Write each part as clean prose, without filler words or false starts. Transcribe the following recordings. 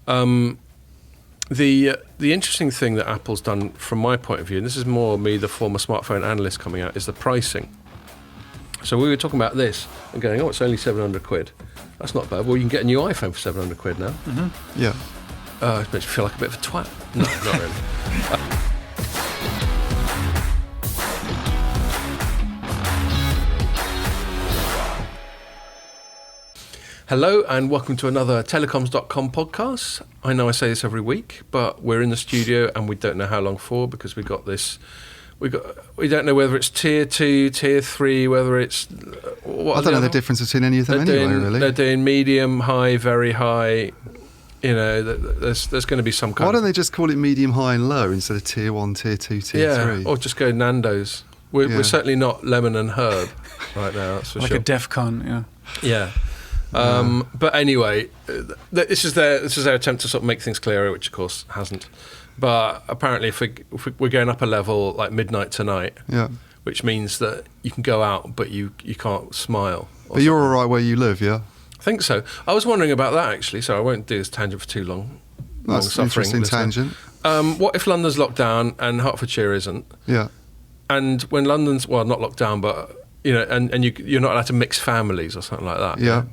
The interesting thing that Apple's done, from my point of view, and this is more me, the former smartphone analyst coming out, is the pricing. So we were talking about this and going, it's only 700 quid. That's not bad. Well, you can get a new iPhone for 700 quid now. Mm-hmm. Yeah. It makes me feel like a bit of a twat. No, not really. Hello and welcome to another Telecoms.com podcast. I know I say this every week, but we're in the studio and we don't know how long for because we don't know whether it's tier 2, tier 3, whether it's I don't know the difference between any of them really. They're doing medium, high, very high. You know, there's going to be some kind. Why don't they just call it medium, high, and low instead of tier 1, tier 2, tier 3? Or just go Nando's. We're certainly not lemon and herb right now. That's for like sure. Like a DEFCON, yeah. Yeah. But anyway, this is their attempt to sort of make things clearer, which of course hasn't. But apparently, if we're going up a level like midnight tonight, which means that you can go out, but you can't smile. But you're all right where you live, yeah? I think so. I was wondering about that actually, so I won't do this tangent for too long. That's an interesting tangent. What if London's locked down and Hertfordshire isn't? Yeah. And when London's not locked down, but and you're not allowed to mix families or something like that. Yeah.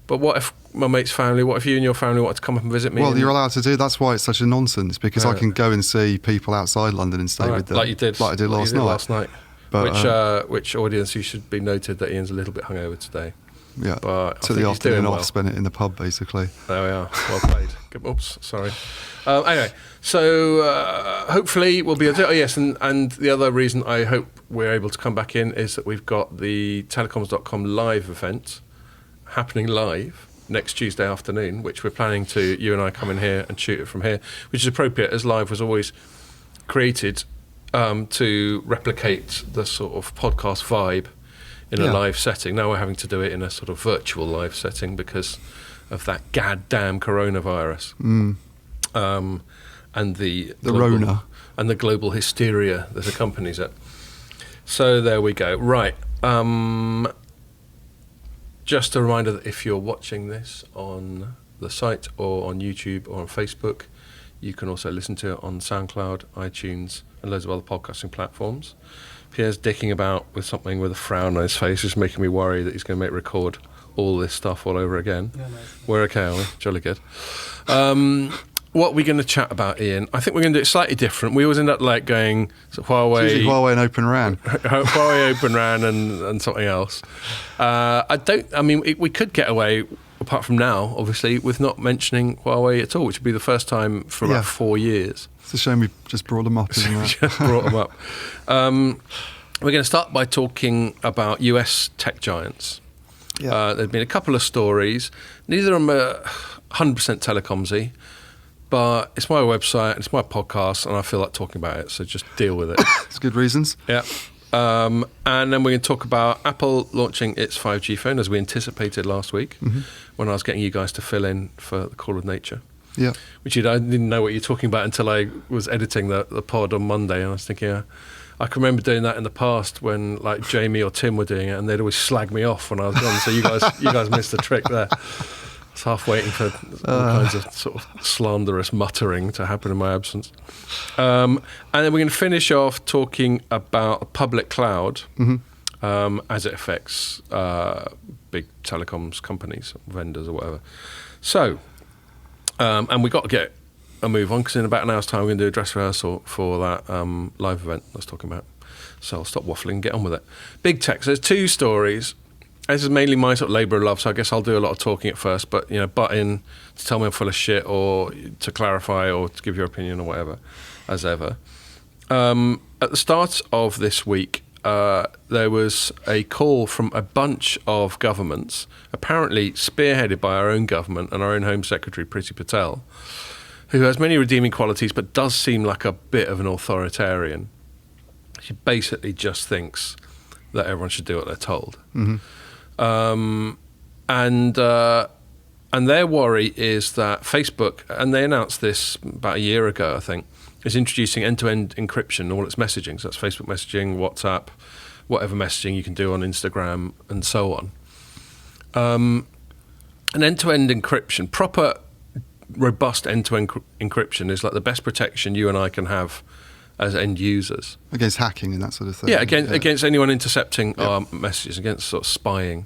But what if my mate's family, what if you and your family wanted to come up and visit me? Well, you're allowed to do. That's why it's such a nonsense, because I can go and see people outside London and stay with them. Like you did. Like I did last night. But, which audience, you should be noted that Ian's a little bit hungover today. Yeah, but took the afternoon off, spent it in the pub, basically. There we are. Well played. Oops, sorry. Anyway, so hopefully we'll be able to... Oh, yes, and the other reason I hope we're able to come back in is that we've got the Telecoms.com live event happening live next Tuesday afternoon, which we're planning to, you and I, come in here and shoot it from here, which is appropriate, as live was always created to replicate the sort of podcast vibe in a live setting. Now we're having to do it in a sort of virtual live setting because of that goddamn coronavirus. And the Rona. And the global hysteria that accompanies it. So there we go. Right. Just a reminder that if you're watching this on the site or on YouTube or on Facebook, you can also listen to it on SoundCloud, iTunes, and loads of other podcasting platforms. Pierre's dicking about with something with a frown on his face, just making me worry that he's going to record all this stuff all over again. Yeah, nice. We're okay, are we? Jolly good. What are we going to chat about, Ian? I think we're going to do it slightly different. We always end up like going Huawei... It's usually Huawei and Open RAN. Huawei Open RAN and something else. We could get away, apart from now, obviously, with not mentioning Huawei at all, which would be the first time for about 4 years. It's a shame we just brought them up, isn't it? Just brought them up. We're going to start by talking about US tech giants. Yeah. There have been a couple of stories. Neither of them are 100% telecoms-y. But it's my website, it's my podcast, and I feel like talking about it, so just deal with it. It's good reasons. Yeah. And then we're going to talk about Apple launching its 5G phone, as we anticipated last week, when I was getting you guys to fill in for the Call of Nature. Yeah. Which I didn't know what you're talking about until I was editing the pod on Monday, and I was thinking, I can remember doing that in the past when like Jamie or Tim were doing it, and they'd always slag me off when I was gone, so you guys missed the trick there. I was half waiting for all kinds of sort of slanderous muttering to happen in my absence. And then we're going to finish off talking about public cloud as it affects big telecoms companies, vendors or whatever. So, and we've got to get a move on because in about an hour's time we're going to do a dress rehearsal for that live event I was talking about. So I'll stop waffling and get on with it. Big tech. So there's two stories. This is mainly my sort of labour of love, so I guess I'll do a lot of talking at first, but, butt in to tell me I'm full of shit or to clarify or to give your opinion or whatever, as ever. At the start of this week, there was a call from a bunch of governments, apparently spearheaded by our own government and our own Home Secretary, Priti Patel, who has many redeeming qualities but does seem like a bit of an authoritarian. She basically just thinks that everyone should do what they're told. And their worry is that Facebook, and they announced this about a year ago, I think, is introducing end-to-end encryption in all its messaging. So that's Facebook messaging, WhatsApp, whatever messaging you can do on Instagram, and so on. An end-to-end encryption, proper robust end-to-end encryption is like the best protection you and I can have as end users against hacking and that sort of thing. Yeah, against anyone intercepting our messages, against sort of spying,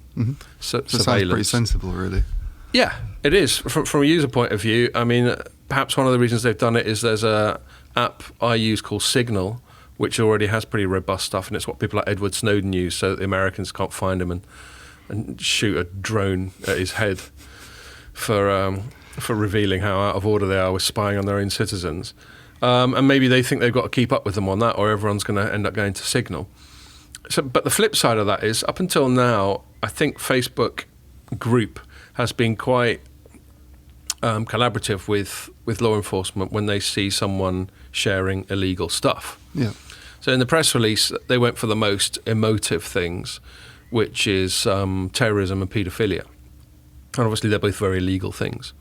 So surveillance. it sounds pretty sensible, really. Yeah, it is. From a user point of view, I mean, perhaps one of the reasons they've done it is there's a app I use called Signal, which already has pretty robust stuff, and it's what people like Edward Snowden use, so that the Americans can't find him and shoot a drone at his head for revealing how out of order they are with spying on their own citizens. And maybe they think they've got to keep up with them on that, or everyone's going to end up going to Signal. So, but the flip side of that is, up until now, I think Facebook Group has been quite collaborative with law enforcement when they see someone sharing illegal stuff. Yeah. So in the press release, they went for the most emotive things, which is terrorism and paedophilia. And obviously they're both very illegal things.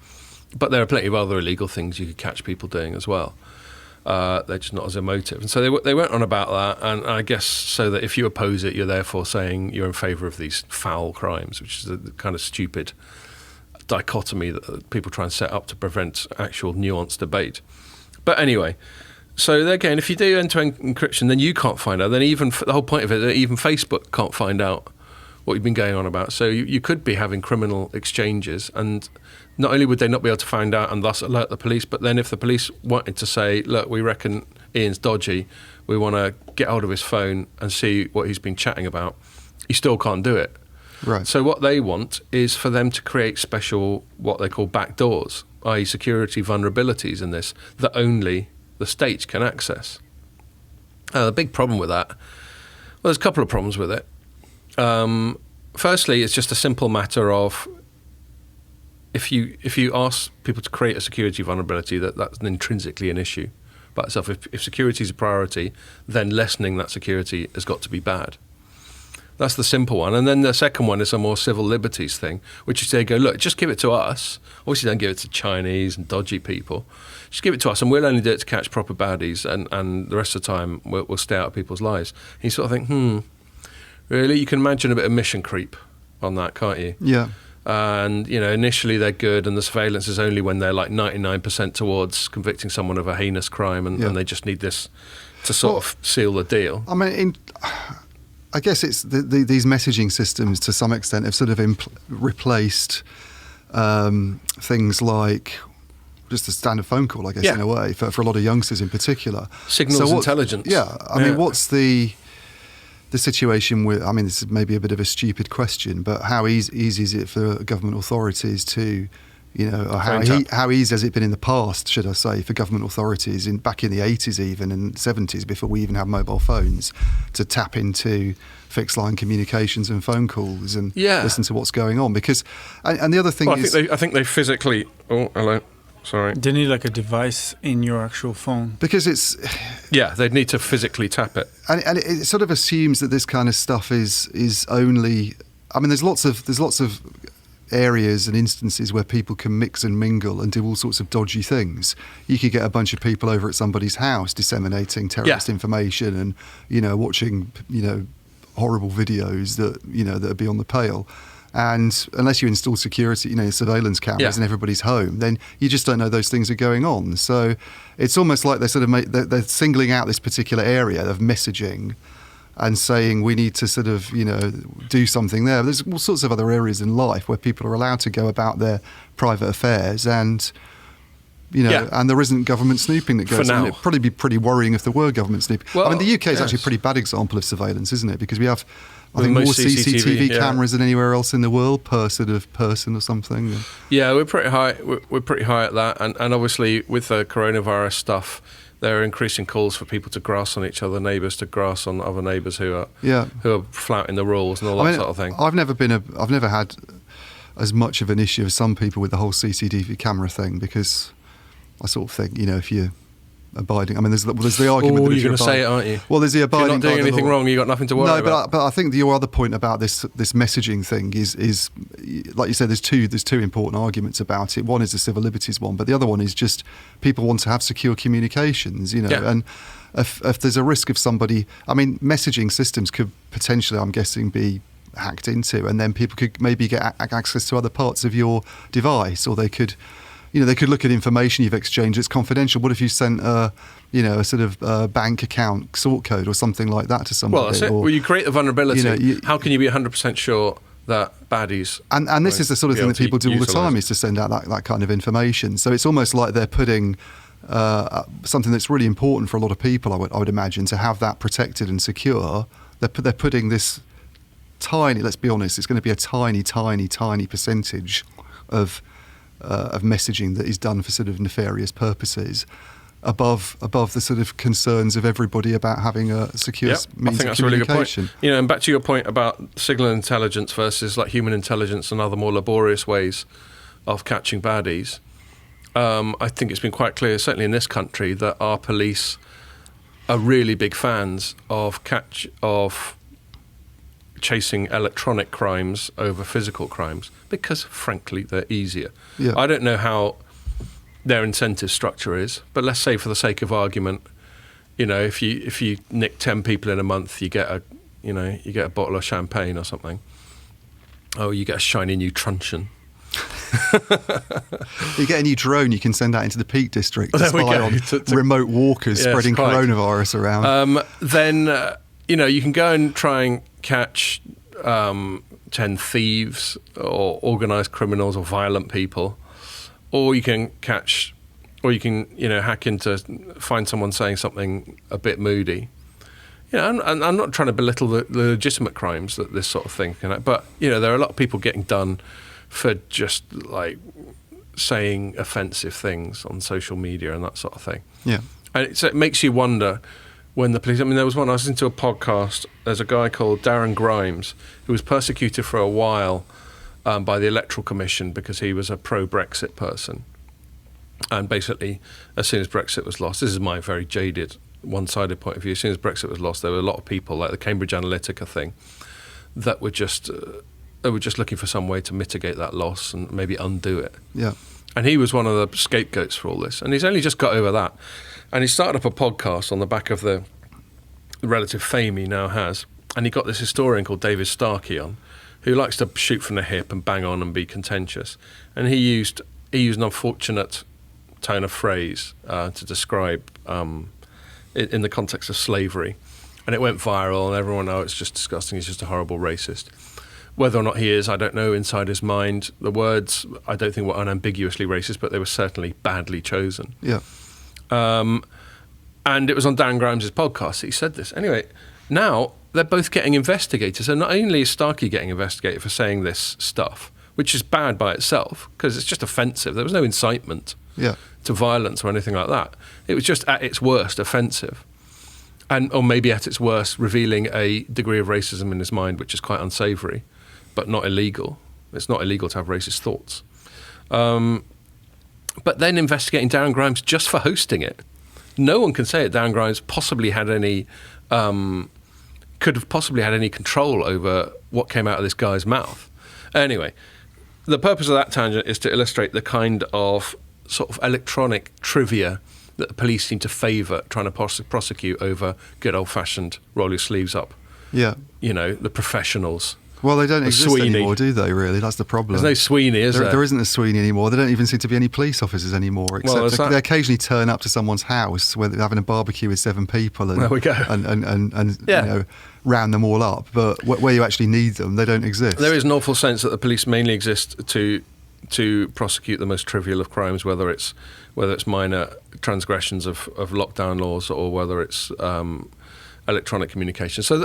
But there are plenty of other illegal things you could catch people doing as well. They're just not as emotive. And so they went on about that, and I guess so that if you oppose it, you're therefore saying you're in favour of these foul crimes, which is the kind of stupid dichotomy that people try and set up to prevent actual nuanced debate. But anyway, so again, if you do end-to-end encryption, then you can't find out. Then even the whole point of it, that even Facebook can't find out what you've been going on about. So you could be having criminal exchanges, and not only would they not be able to find out and thus alert the police, but then if the police wanted to say, look, we reckon Ian's dodgy, we want to get hold of his phone and see what he's been chatting about, you still can't do it. Right. So what they want is for them to create special, what they call backdoors, i.e. security vulnerabilities in this, that only the state can access. The big problem with that, well, there's a couple of problems with it. Firstly, it's just a simple matter of if you ask people to create a security vulnerability, that's intrinsically an issue by itself. If security is a priority, then lessening that security has got to be bad. That's the simple one. And then the second one is a more civil liberties thing, which is they go, look, just give it to us. Obviously don't give it to Chinese and dodgy people. Just give it to us, and we'll only do it to catch proper baddies, and the rest of the time we'll stay out of people's lives. And you sort of think, really? You can imagine a bit of mission creep on that, can't you? Yeah. And, initially they're good, and the surveillance is only when they're like 99% towards convicting someone of a heinous crime, and they just need this to sort of seal the deal. I mean, I guess it's these messaging systems to some extent have sort of replaced things like just a standard phone call, I guess, in a way, for a lot of youngsters in particular. Signals intelligence. Yeah. I mean, what's the situation with, I mean, this is maybe a bit of a stupid question, but how easy is it for government authorities to, or how easy has it been in the past, should I say, for government authorities back in the 80s even and 70s, before we even had mobile phones, to tap into fixed line communications and phone calls and listen to what's going on? Because, and the other thing is... I think they physically... Oh, hello. Sorry. They need like a device in your actual phone. Because it's... Yeah, they'd need to physically tap it. And it sort of assumes that this kind of stuff is only... I mean, there's lots of areas and instances where people can mix and mingle and do all sorts of dodgy things. You could get a bunch of people over at somebody's house disseminating terrorist information and, watching, horrible videos that, that are beyond the pale. And unless you install security, surveillance cameras in everybody's home, then you just don't know those things are going on. So it's almost like they're singling out this particular area of messaging and saying we need to sort of, do something there. There's all sorts of other areas in life where people are allowed to go about their private affairs and, and there isn't government snooping that goes on. It'd probably be pretty worrying if there were government snooping. Well, I mean, the UK is actually a pretty bad example of surveillance, isn't it? Because we have... I think more CCTV cameras than anywhere else in the world per sort of person or something. Yeah, we're pretty high. We're pretty high at that, and obviously with the coronavirus stuff, there are increasing calls for people to grass on each other, neighbours to grass on other neighbours who are flouting the rules and all that sort of thing. I've never had as much of an issue as some people with the whole CCTV camera thing, because I sort of think, if you abiding. I mean, there's the argument. Oh, you're going to say it, aren't you? Well, there's the abiding. If you're not doing anything wrong, you've got nothing to worry about. But I think your other point about this messaging thing is like you said, there's two important arguments about it. One is the civil liberties one, but the other one is just people want to have secure communications, and if there's a risk of somebody, I mean, messaging systems could potentially, I'm guessing, be hacked into, and then people could maybe get access to other parts of your device, or they could they could look at information you've exchanged. It's confidential. What if you sent a sort of bank account sort code or something like that to somebody? Well, that's it. Well, you create the vulnerability. How can you be 100% sure that baddies... And this is the sort of thing that people do all the time, is to send out that kind of information. So it's almost like they're putting something that's really important for a lot of people, I would imagine, to have that protected and secure. They're putting this tiny, let's be honest, it's going to be a tiny, tiny, tiny percentage of messaging that is done for sort of nefarious purposes above the sort of concerns of everybody about having a secure means of communication. I think that's a really good point. And back to your point about signal intelligence versus like human intelligence and other more laborious ways of catching baddies. I think it's been quite clear, certainly in this country, that our police are really big fans of chasing electronic crimes over physical crimes because, frankly, they're easier. Yeah. I don't know how their incentive structure is, but let's say, for the sake of argument, if you nick 10 people in a month, you get a bottle of champagne or something. Oh, you get a shiny new truncheon. You get a new drone you can send out into the Peak District to spy on remote walkers spreading coronavirus around. Then you can go and try and catch 10 thieves or organised criminals or violent people, or you can hack into, find someone saying something a bit moody. And I'm not trying to belittle the legitimate crimes that this sort of thing can, but there are a lot of people getting done for just like saying offensive things on social media and that sort of thing. Yeah. And it makes you wonder when the police... there was one, I was listening to a podcast, there's a guy called Darren Grimes who was persecuted for a while by the Electoral Commission because he was a pro-Brexit person. And basically, as soon as Brexit was lost, this is my very jaded, one-sided point of view, as soon as Brexit was lost, there were a lot of people, like the Cambridge Analytica thing, that were just... they were just looking for some way to mitigate that loss and maybe undo it. Yeah. And he was one of the scapegoats for all this. And he's only just got over that. And he started up a podcast on the back of the relative fame he now has. And he got this historian called David Starkey on, who likes to shoot from the hip and bang on and be contentious. And he used an unfortunate tone of phrase to describe in the context of slavery. And it went viral, and everyone knows it's just disgusting. He's just a horrible racist. Whether or not he is, I don't know inside his mind. The words, I don't think, were unambiguously racist, but they were certainly badly chosen. Yeah. And it was on Dan Grimes' podcast that he said this. Anyway, now they're both getting investigated. So not only is Starkey getting investigated for saying this stuff, which is bad by itself, because it's just offensive. There was no incitement to violence or anything like that. It was just at its worst offensive. Or maybe at its worst, revealing a degree of racism in his mind, which is quite unsavoury, but not illegal. It's not illegal to have racist thoughts. But then investigating Darren Grimes just for hosting it. No one can say that Darren Grimes possibly had any, could have possibly had any control over what came out of this guy's mouth. Anyway, the purpose of that tangent is to illustrate the kind of sort of electronic trivia that the police seem to favour trying to prosecute over good old-fashioned roll your sleeves up. Yeah. The professionals. Well, they don't exist Sweeney. anymore, do they, really? That's the problem. There's no Sweeney, is there? There isn't a Sweeney anymore. There don't even seem to be any police officers anymore, except they occasionally turn up to someone's house where they're having a barbecue with 7 people and, there we go. and round them all up. But where you actually need them, they don't exist. There is an awful sense that the police mainly exist to prosecute the most trivial of crimes, whether it's minor transgressions of lockdown laws or whether it's electronic communication. So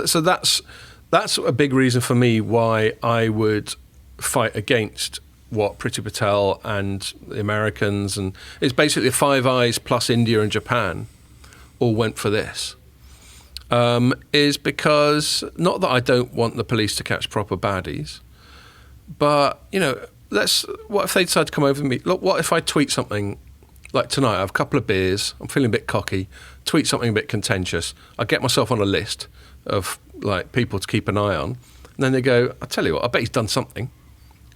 that's a big reason for me why I would fight against what Priti Patel and the Americans, and it's basically the Five Eyes plus India and Japan all went for this, is because, not that I don't want the police to catch proper baddies, but, what if they decide to come over to me? Look, what if I tweet something like tonight? I have a couple of beers, I'm feeling a bit cocky, tweet something a bit contentious, I get myself on a list of like people to keep an eye on, and then they go, I tell you what, I bet he's done something.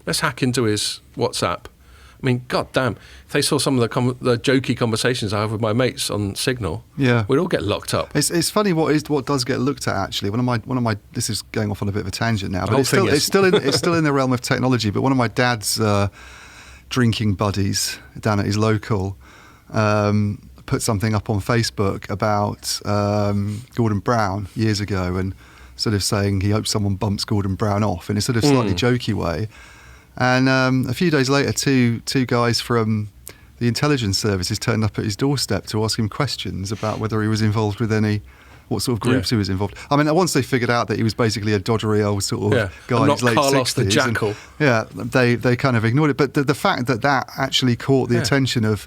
Let's hack into his WhatsApp. I mean, god damn, if they saw some of the jokey conversations I have with my mates on Signal, we'd all get locked up. It's funny what does get looked at actually. One of my this is going off on a bit of a tangent now, but it's still in the realm of technology. But one of my dad's drinking buddies down at his local put something up on Facebook about Gordon Brown years ago, and sort of saying he hopes someone bumps Gordon Brown off in a sort of slightly jokey way. And a few days later, two guys from the intelligence services turned up at his doorstep to ask him questions about whether he was involved with what sort of groups he was involved. I mean, once they figured out that he was basically a doddery old sort of guy in his late Carlos 60s. the Jackal. They kind of ignored it. But the fact that actually caught the attention of,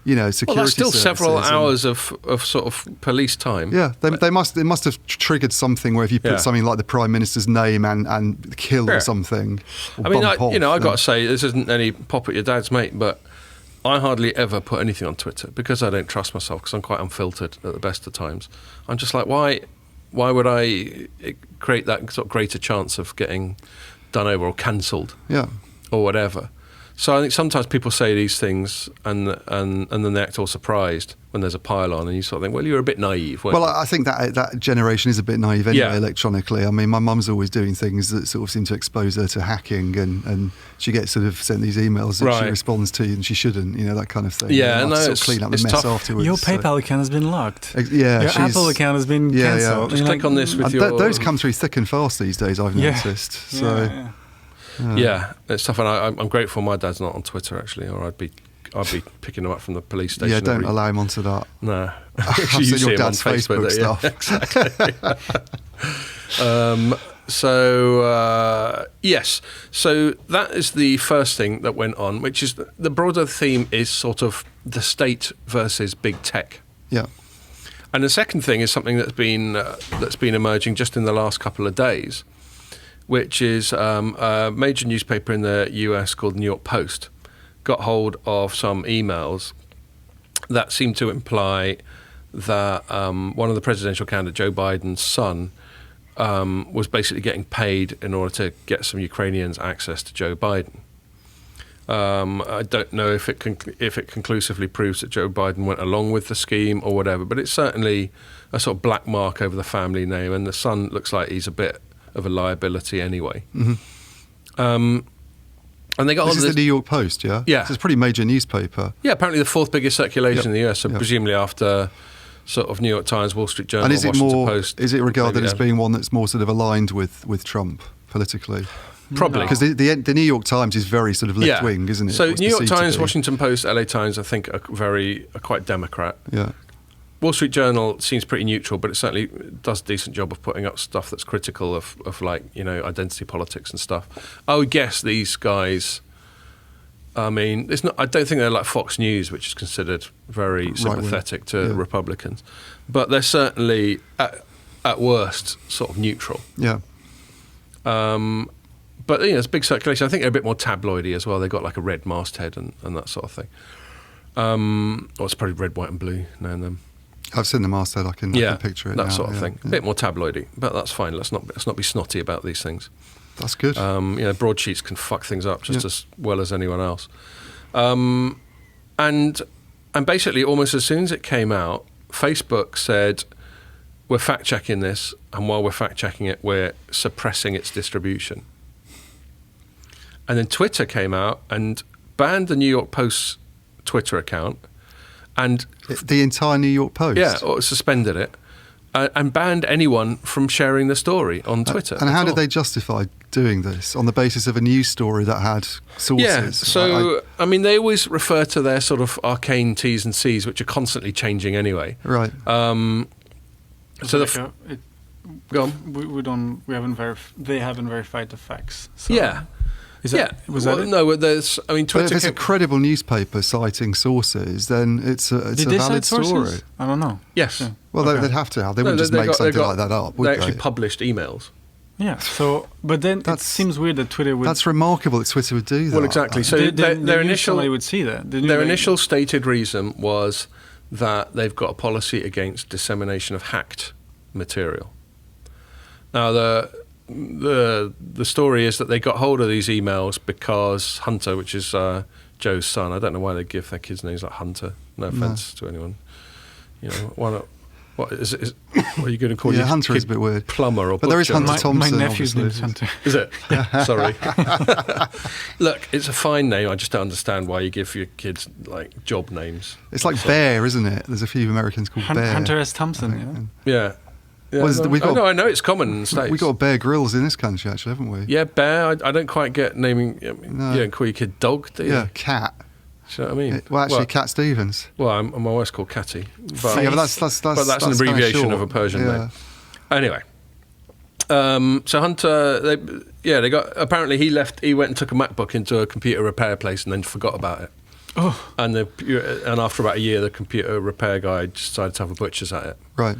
security Well, that's still several services hours of sort of police time. Yeah, it must have triggered something where if you put something like the Prime Minister's name and kill or something. Or I mean, bump off, I've got to say, this isn't any pop at your dad's mate, but I hardly ever put anything on Twitter because I don't trust myself, because I'm quite unfiltered at the best of times. I'm just like, why would I create that sort of greater chance of getting done over or cancelled or whatever? So I think sometimes people say these things and then they act all surprised when there's a pile-on, and you sort of think, well, you're a bit naive. Well, I think that generation is a bit naive anyway, electronically. I mean, my mum's always doing things that sort of seem to expose her to hacking, and she gets sort of sent these emails that she responds to and she shouldn't, that kind of thing. Yeah, and sort of clean up the mess afterwards. Your PayPal account has been locked. Your Apple account has been cancelled. Just click on this with your... Those come through thick and fast these days, I've noticed. Yeah, it's tough, and I'm grateful my dad's not on Twitter, actually, or I'd be picking him up from the police station. Yeah, don't allow him onto that. No. I've seen your dad's Facebook stuff. Exactly. Yes. So that is the first thing that went on, which is the broader theme is sort of the state versus big tech. Yeah. And the second thing is something that's been emerging just in the last couple of days, which is a major newspaper in the US called New York Post got hold of some emails that seem to imply that one of the presidential candidate, Joe Biden's son, was basically getting paid in order to get some Ukrainians access to Joe Biden. I don't know if it conclusively proves that Joe Biden went along with the scheme or whatever, but it's certainly a sort of black mark over the family name, and the son looks like he's a bit of a liability anyway. Mm-hmm. And they got this is the New York Post, yeah? Yeah. So it's a pretty major newspaper. Yeah, apparently the fourth biggest circulation in the US, so presumably after sort of New York Times, Wall Street Journal, and is it Washington Post. Is it regarded as being one that's more sort of aligned with Trump politically? Probably. Because the New York Times is very sort of left-wing, isn't it? So New York Times, Washington Post, LA Times, I think are quite Democrat. Yeah. Wall Street Journal seems pretty neutral, but it certainly does a decent job of putting up stuff that's critical of like, identity politics and stuff. I would guess these guys, I mean, I don't think they're like Fox News, which is considered very sympathetic to Republicans, but they're certainly at worst sort of neutral. Yeah. But it's big circulation. I think they're a bit more tabloidy as well. They've got like a red masthead and that sort of thing. Or it's probably red, white, and blue now and then. I've seen the masthead. I can picture it. That now, sort of thing. A bit more tabloidy, but that's fine. Let's not be snotty about these things. That's good. Broadsheets can fuck things up just as well as anyone else. And basically, almost as soon as it came out, Facebook said, we're fact-checking this, and while we're fact-checking it, we're suppressing its distribution. And then Twitter came out and banned the New York Post's Twitter account. And the entire New York Post? Yeah, or suspended it. And banned anyone from sharing the story on Twitter. And how did they justify doing this? On the basis of a news story that had sources? Yeah, so, I mean, they always refer to their sort of arcane T's and C's, which are constantly changing anyway. Right. So go on. They haven't verified the facts. So. Yeah. Was that it? No, there's. I mean, Twitter. But if it's a credible newspaper citing sources, then it's a valid story. I don't know. Yes. Yeah. Well, they'd have to have. They wouldn't just make something like that up, would they? They actually published emails. Yeah. So, but then it seems weird that Twitter would. That's remarkable that Twitter would do that. Well, exactly. So their initial would see that. Their initial stated reason was that they've got a policy against dissemination of hacked material. Now the story is that they got hold of these emails because Hunter, which is Joe's son, I don't know why they give their kids names like Hunter. No offense to anyone. Why not? What are you going to call Yeah, your Hunter kid? is a bit weird. Plumber or But there is butcher? Hunter Thompson. My nephew's obviously. name's Hunter. Is it? Sorry. Look, it's a fine name. I just don't understand why you give your kids like job names. It's like Bear, isn't it? There's a few Americans called Bear. Hunter S. Thompson. Yeah. Yeah, Well, we've got- I know it's common in the States. We got Bear Grylls in this country, actually, haven't we? Yeah, Bear. I don't quite get naming. I mean, No. You don't call your kid Dog, do you? Yeah, Cat. Do you know what I mean? Well, actually, Cat Stevens. Well, my wife's called Catty. Yeah, but that's But that's an kinda abbreviation short. of a Persian Yeah. name. Anyway, so Hunter, they got. Apparently, he went and took a MacBook into a computer repair place and then forgot about it. Oh, And after about a year, the computer repair guy decided to have a butcher's at it. Right.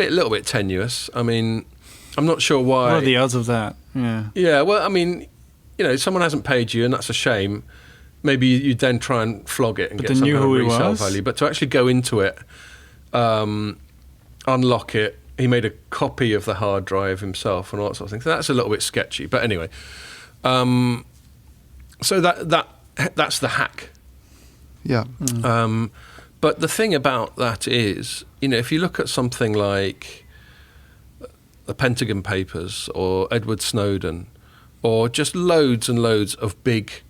A little bit tenuous. I mean, I'm not sure why. what are the odds of that? Yeah. Yeah, well, I mean, someone hasn't paid you, and that's a shame. Maybe you then try and flog it and But get they some knew kind of who he resale was? value. But to actually go into it, unlock it, he made a copy of the hard drive himself and all that sort of thing. So that's a little bit sketchy. But anyway, so that's the hack. Yeah. But the thing about that is, if you look at something like the Pentagon Papers or Edward Snowden, or just loads and loads of big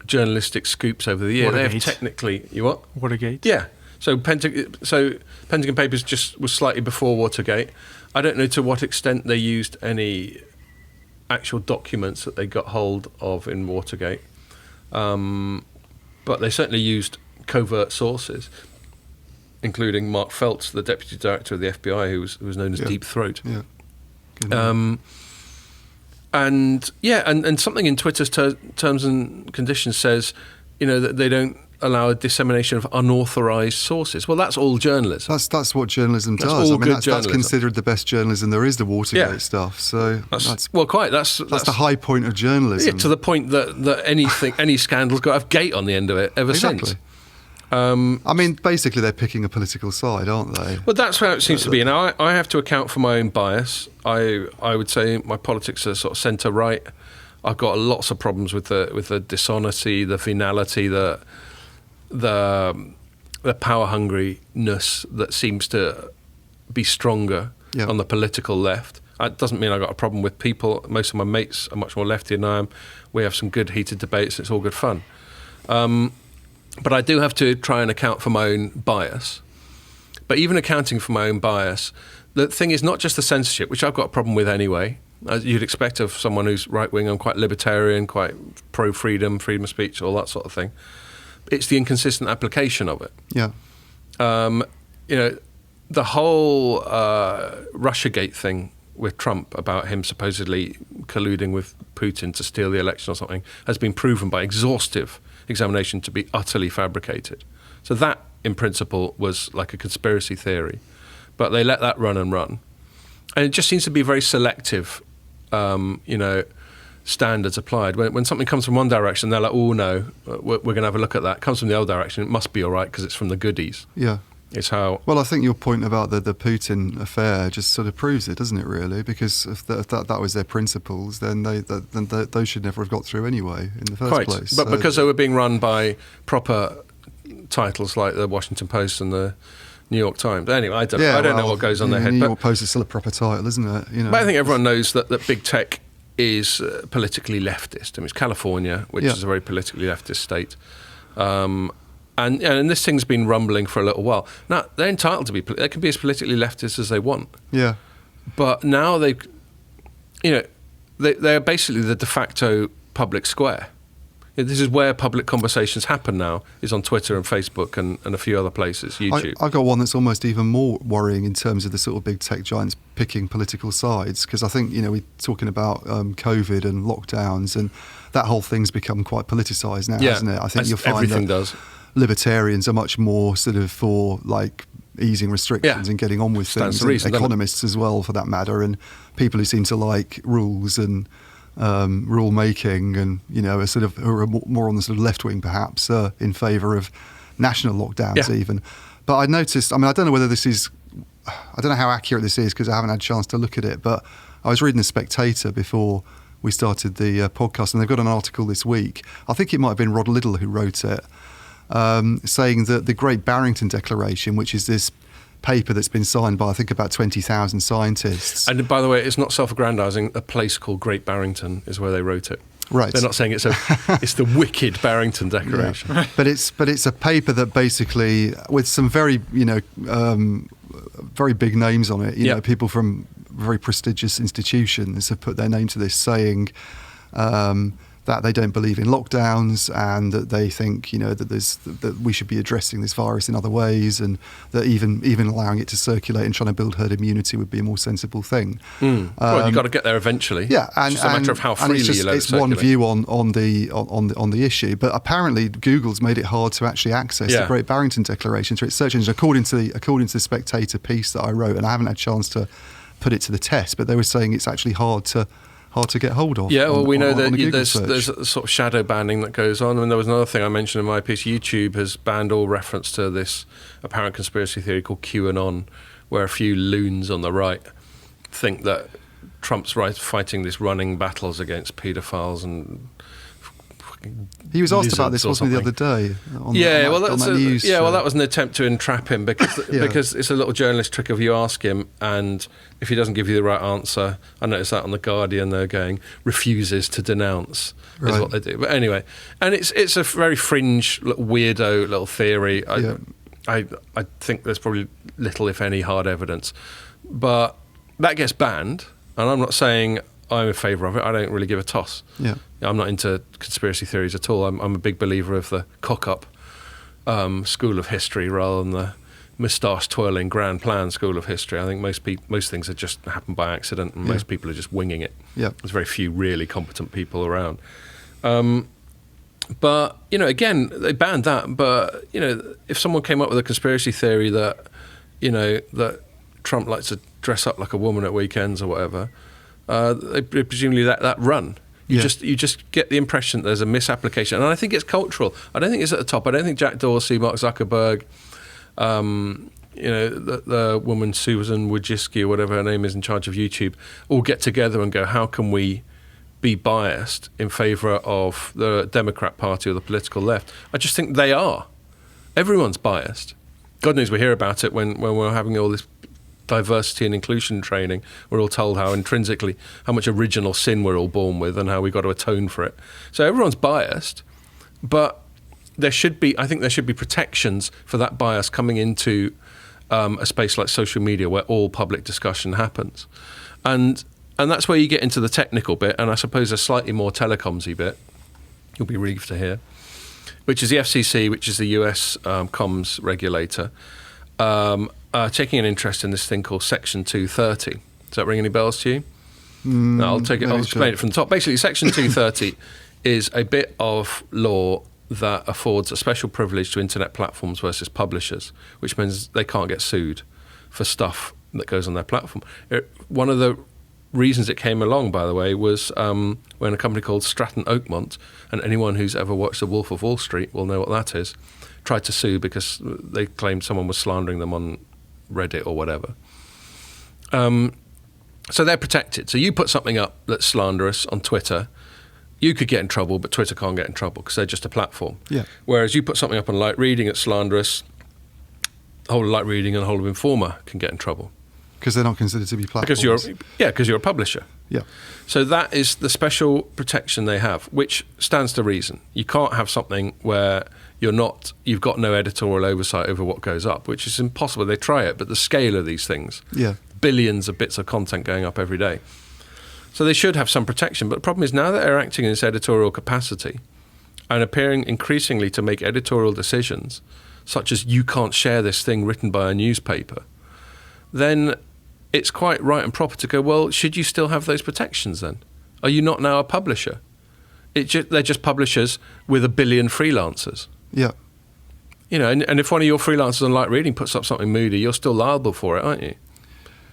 journalistic scoops over the year, they have Watergate. technically... You what? Watergate. Yeah. So Pentagon Papers just was slightly before Watergate. I don't know to what extent they used any actual documents that they got hold of in Watergate. But they certainly used covert sources, including Mark Feltz, the deputy director of the FBI, who was known as Deep Throat. Yeah. Good name. And something in Twitter's terms and conditions says, that they don't allow a dissemination of unauthorized sources. Well, that's all journalism. That's what journalism That's does. all I mean, good that's journalism. considered the best journalism there is, the Watergate Yeah. stuff. So that's the high point of journalism. Yeah, to the point that any scandal's got to have gate on the end of it ever Exactly. since. I mean, basically, they're picking a political side, aren't they? Well, that's how it seems to be. Now, I have to account for my own bias. I would say my politics are sort of centre-right. I've got lots of problems with the dishonesty, the venality, the power hungriness that seems to be stronger on the political left. It doesn't mean I've got a problem with people. Most of my mates are much more lefty than I am. We have some good heated debates. It's all good fun. But I do have to try and account for my own bias. But even accounting for my own bias, the thing is not just the censorship, which I've got a problem with anyway. As you'd expect of someone who's right-wing. I'm quite libertarian, quite pro-freedom, freedom of speech, all that sort of thing. It's the inconsistent application of it. Yeah. The whole Russiagate thing with Trump about him supposedly colluding with Putin to steal the election or something has been proven by exhaustive examination to be utterly fabricated. So that, in principle, was like a conspiracy theory. But they let that run and run. And it just seems to be very selective, standards applied. When something comes from one direction, they're like, oh, no, we're going to have a look at that. It comes from the other direction, it must be all right because it's from the goodies. Yeah. It's how... Well, I think your point about the Putin affair just sort of proves it, doesn't it, really? Because if that was their principles, then those should never have got through anyway in the first place. But So- because they were being run by proper titles like the Washington Post and the New York Times. Anyway, I don't know what goes on their head. New But, York Post is still a proper title, isn't it? but I think everyone knows that big tech is politically leftist. I mean, it's California, which is a very politically leftist state. And this thing's been rumbling for a little while. Now, they're entitled to be... They can be as politically leftist as they want. Yeah. But now they're basically the de facto public square. This is where public conversations happen now, is on Twitter and Facebook and a few other places, YouTube. I got one that's almost even more worrying in terms of the sort of big tech giants picking political sides, because I think, we're talking about COVID and lockdowns, and that whole thing's become quite politicised now, hasn't it? I think you'll find everything that does. libertarians are much more sort of for like easing restrictions and getting on with Stands things. to reason, and economists as well, for that matter, and people who seem to like rules and rule making, and are sort of who are more on the sort of left wing, perhaps in favour of national lockdowns even. But I noticed. I mean, I don't know whether this is. I don't know how accurate this is because I haven't had a chance to look at it. But I was reading The Spectator before we started the podcast, and they've got an article this week. I think it might have been Rod Liddle who wrote it, saying that the Great Barrington Declaration, which is this paper that's been signed by, I think, about 20,000 scientists. And by the way, it's not self-aggrandizing. A place called Great Barrington is where they wrote it. Right. They're not saying it's the wicked Barrington Declaration. Yeah. But it's a paper that basically, with some very, very big names on it, you know, people from very prestigious institutions have put their name to this, saying that they don't believe in lockdowns, and that they think, that we should be addressing this virus in other ways, and that even allowing it to circulate and trying to build herd immunity would be a more sensible thing. Well, you've got to get there eventually. Yeah, and it's just a matter of how freely you let it circulate. It's one view on the issue, but apparently Google's made it hard to actually access the Great Barrington Declaration through its search engine, according to the Spectator piece that I wrote, and I haven't had a chance to put it to the test, but they were saying it's actually hard to get hold of. Yeah, well, we know that there's search. a sort of shadow banning that goes on. And there was another thing I mentioned in my piece. YouTube has banned all reference to this apparent conspiracy theory called QAnon, where a few loons on the right think that Trump's fighting these running battles against paedophiles and... He was asked about this, wasn't he, the other day? That was an attempt to entrap him because it's a little journalist trick of you ask him, and if he doesn't give you the right answer, I noticed that on The Guardian, they're going, refuses to denounce, is what they do. But anyway, and it's a very fringe, weirdo little theory. I think there's probably little, if any, hard evidence. But that gets banned, and I'm not saying I'm in favour of it. I don't really give a toss. Yeah. I'm not into conspiracy theories at all. I'm a big believer of the cock-up school of history rather than the moustache-twirling grand plan school of history. I think most things have just happened by accident, and most people are just winging it. Yeah. There's very few really competent people around. But, again, they banned that. But, if someone came up with a conspiracy theory that, that Trump likes to dress up like a woman at weekends or whatever, they presumably let that run. You just get the impression there's a misapplication, and I think it's cultural. I don't think it's at the top. I don't think Jack Dorsey, Mark Zuckerberg, the woman Susan Wojcicki or whatever her name is in charge of YouTube, all get together and go, how can we be biased in favour of the Democrat Party or the political left? I just think they are. Everyone's biased. God knows we hear about it when we're having all this diversity and inclusion training. We're all told how much original sin we're all born with and how we've got to atone for it. So everyone's biased, but I think there should be protections for that bias coming into a space like social media where all public discussion happens. And that's where you get into the technical bit, and I suppose a slightly more telecoms-y bit, you'll be relieved to hear, which is the FCC, which is the US comms regulator, taking an interest in this thing called Section 230. Does that ring any bells to you? No, I'll explain it from the top. Basically, Section 230 is a bit of law that affords a special privilege to internet platforms versus publishers, which means they can't get sued for stuff that goes on their platform. One of the reasons it came along, by the way, was when a company called Stratton Oakmont, and anyone who's ever watched The Wolf of Wall Street will know what that is, tried to sue because they claimed someone was slandering them on Reddit or whatever. So they're protected. So you put something up that's slanderous on Twitter, you could get in trouble, but Twitter can't get in trouble because they're just a platform. Yeah. Whereas you put something up on Light Reading that's slanderous, the whole of Light Reading and the whole of Informer can get in trouble. Because they're not considered to be platforms. Because you're a publisher. Yeah. So that is the special protection they have, which stands to reason. You can't have something where you've got no editorial oversight over what goes up, which is impossible. They try it, but the scale of these things, billions of bits of content going up every day. So they should have some protection. But the problem is now that they're acting in this editorial capacity and appearing increasingly to make editorial decisions, such as you can't share this thing written by a newspaper, then it's quite right and proper to go, well, should you still have those protections then? Are you not now a publisher? They're just publishers with a billion freelancers. Yeah. And if one of your freelancers on Light Reading puts up something moody, you're still liable for it, aren't you?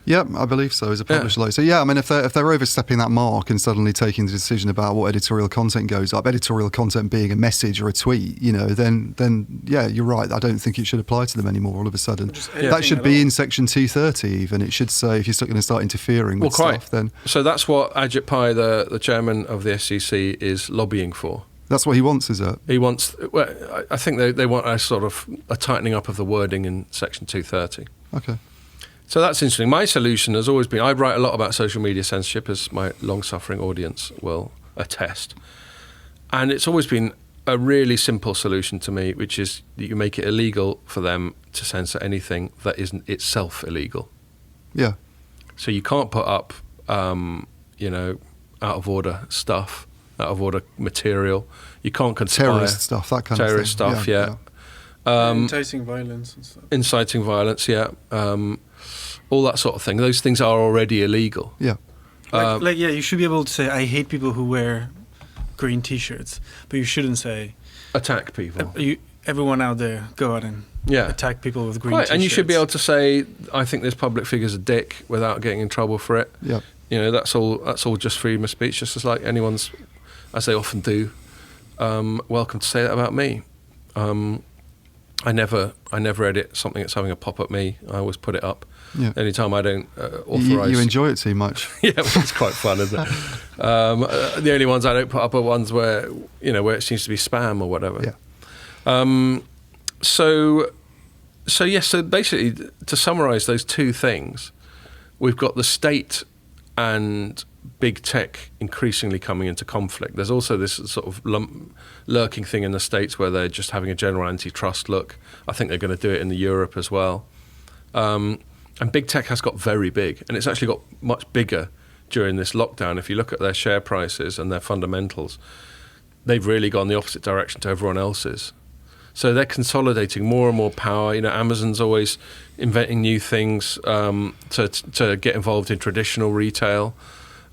Yeah, I believe so, as a publisher. So if they're overstepping that mark and suddenly taking the decision about what editorial content goes up, editorial content being a message or a tweet, then you're right. I don't think it should apply to them anymore all of a sudden. That should be in Section 230 even. It should say if you're still going to start interfering with stuff, then... So that's what Ajit Pai, the chairman of the SEC, is lobbying for. That's what he wants, is it? He wants... Well, I think they want a sort of a tightening up of the wording in Section 230. Okay. So that's interesting. My solution has always been, I write a lot about social media censorship, as my long-suffering audience will attest. And it's always been a really simple solution to me, which is that you make it illegal for them to censor anything that isn't itself illegal. Yeah. So you can't put up, out of order stuff, out of order material. You can't conspire. Terrorist stuff, that kind of thing. Terrorist stuff, yeah. Inciting violence and stuff. Inciting violence, yeah. All that sort of thing. Those things are already illegal. Yeah. You should be able to say, I hate people who wear green T-shirts, but you shouldn't say attack people. Everyone out there, go out and attack people with green T-shirts. And you should be able to say, I think this public figure's a dick without getting in trouble for it. Yeah. That's all just freedom of speech, just as like anyone's, as they often do, welcome to say that about me. I never edit something that's having a pop at me. I always put it up. Yeah. Anytime I don't authorise. You enjoy it too much. Yeah, well, it's quite fun, isn't it? The only ones I don't put up are ones where it seems to be spam or whatever. Yeah. So basically, to summarise those two things, we've got the state and big tech increasingly coming into conflict. There's also this sort of lurking thing in the States where they're just having a general antitrust look. I think they're going to do it in Europe as well. And big tech has got very big, and it's actually got much bigger during this lockdown. If you look at their share prices and their fundamentals, they've really gone the opposite direction to everyone else's. So they're consolidating more and more power. Amazon's always inventing new things to get involved in traditional retail,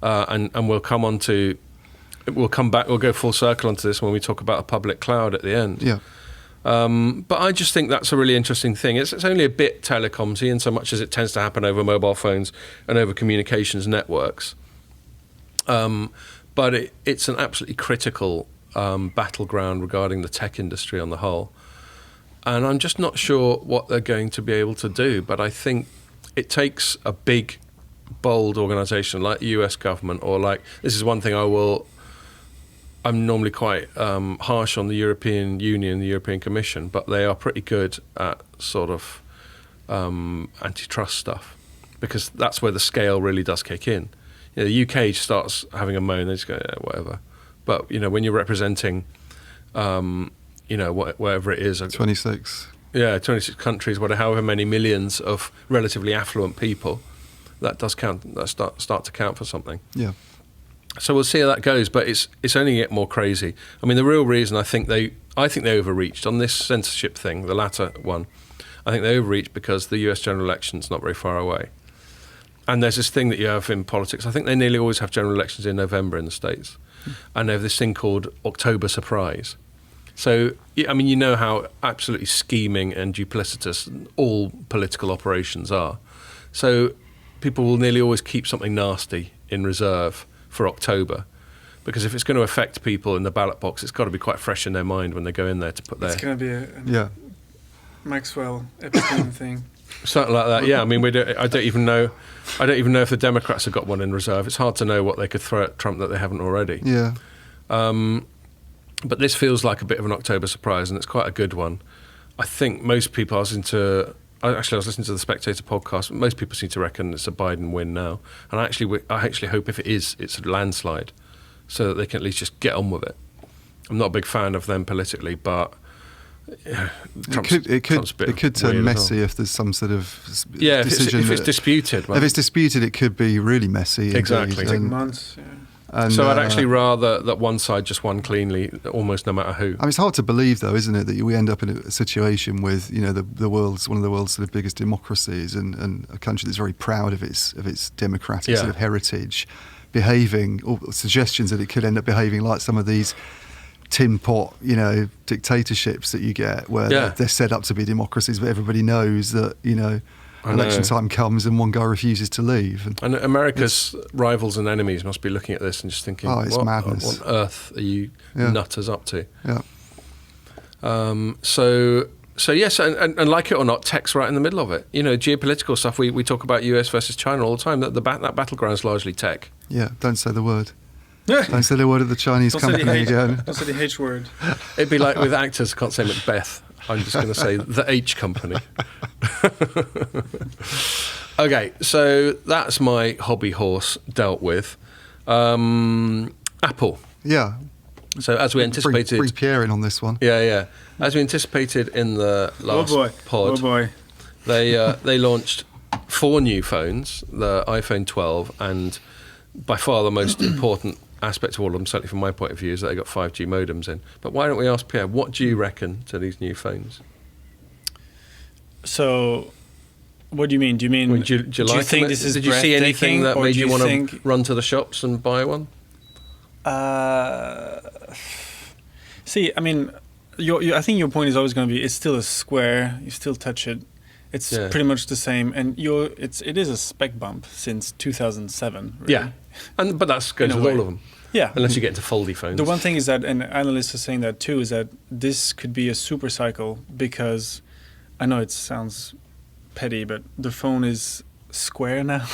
and we'll go full circle onto this when we talk about a public cloud at the end. Yeah. But I just think that's a really interesting thing. It's only a bit telecoms-y in so much as it tends to happen over mobile phones and over communications networks. But it's an absolutely critical battleground regarding the tech industry on the whole. And I'm just not sure what they're going to be able to do. But I think it takes a big, bold organisation like the US government, or this is one thing I'm normally quite harsh on the European Union, the European Commission, but they are pretty good at sort of antitrust stuff, because that's where the scale really does kick in. The UK starts having a moan, they just go, yeah, whatever. But, when you're representing, whatever it is. 26. Yeah, 26 countries, however many millions of relatively affluent people, that does count, that start to count for something. Yeah. So we'll see how that goes, but it's only get more crazy. I mean, the real reason I think they overreached on this censorship thing, the latter one. I think they overreached because the US general election's not very far away. And there's this thing that you have in politics. I think they nearly always have general elections in November in the States. And they have this thing called October surprise. So, I mean, how absolutely scheming and duplicitous all political operations are. So people will nearly always keep something nasty in reserve for October, because if it's going to affect people in the ballot box, it's got to be quite fresh in their mind when they go in there to put their... It's going to be a Maxwell Epstein thing. Something like that, yeah. I mean, I don't even know if the Democrats have got one in reserve. It's hard to know what they could throw at Trump that they haven't already. Yeah. But this feels like a bit of an October surprise, and it's quite a good one. I think most people, I was listening to the Spectator podcast. Most people seem to reckon it's a Biden win now, and I actually hope if it is, it's a landslide, so that they can at least just get on with it. I'm not a big fan of them politically, but it could turn messy if there's some sort of decision. If it's disputed. If it's disputed, it could be really messy. Exactly. Take months. Yeah. And, so I'd actually rather that one side just won cleanly, almost no matter who. I mean, it's hard to believe, though, isn't it, that we end up in a situation with one of the world's sort of biggest democracies, and a country that's very proud of its democratic sort of heritage, behaving, or suggestions that it could end up behaving like some of these tin pot, dictatorships that you get, where they're set up to be democracies, but everybody knows that election time comes and one guy refuses to leave. And America's rivals and enemies must be looking at this and just thinking, it's madness. What on earth are you nutters up to? Yeah. So yes, and like it or not, tech's right in the middle of it. Geopolitical stuff, we talk about US versus China all the time. That battleground is largely tech. Yeah, don't say the word. Don't say the word of the Chinese company again. Don't say the H word. It'd be like with actors, can't say Macbeth. I'm just going to say the H company. Okay, so that's my hobby horse dealt with. Apple. Yeah. So as we anticipated... Bring Pierre in on this one. Yeah. As we anticipated in the last pod, they launched 4 new phones, the iPhone 12, and by far the most important aspect of all of them, certainly from my point of view, is that they got 5G modems in. But why don't we ask Pierre, what do you reckon to these new phones? So, what do you mean? Do you mean? Do you like think them? this is Did you see anything that made you want to run to the shops and buy one? See, I mean, I think your point is always going to be it's still a square. You still touch it. It's pretty much the same, and it is a spec bump since 2007. Really. Yeah, but that's goes with all of them. Yeah, unless you get into foldy phones. The one thing is that, and analysts are saying that too, is that this could be a super cycle because I know it sounds petty, but the phone is square now.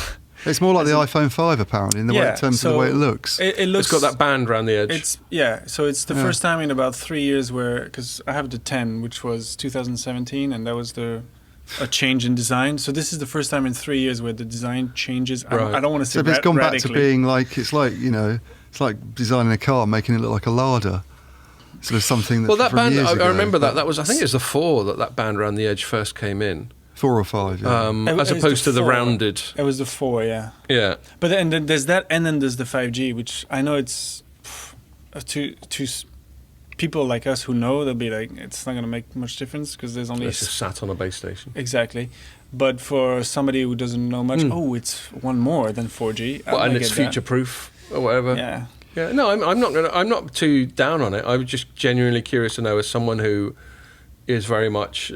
It's more like the iPhone 5 apparently in terms of the way it looks. It's got that band around the edge. So it's the first time in about 3 years where, because I have the 10, which was 2017, and that was a change in design. So this is the first time in 3 years where the design changes. Right. I don't want to say it's gone back to being like it's like designing a car, making it look like a Lada. Sort of something that. Well, that band, I remember that. That was, I think it was the 4 that band around the edge first came in. 4 or 5, yeah. As opposed to the rounded. It was the 4, yeah. Yeah. But then there's that, and then there's the 5G, which I know it's to people like us who know, they'll be like, it's not going to make much difference because there's only... It's just sat on a base station. Exactly. But for somebody who doesn't know much, it's one more than 4G. Well, and it's future-proof or whatever. Yeah. Yeah. No, I'm not too down on it. I'm just genuinely curious to know, as someone who is very much...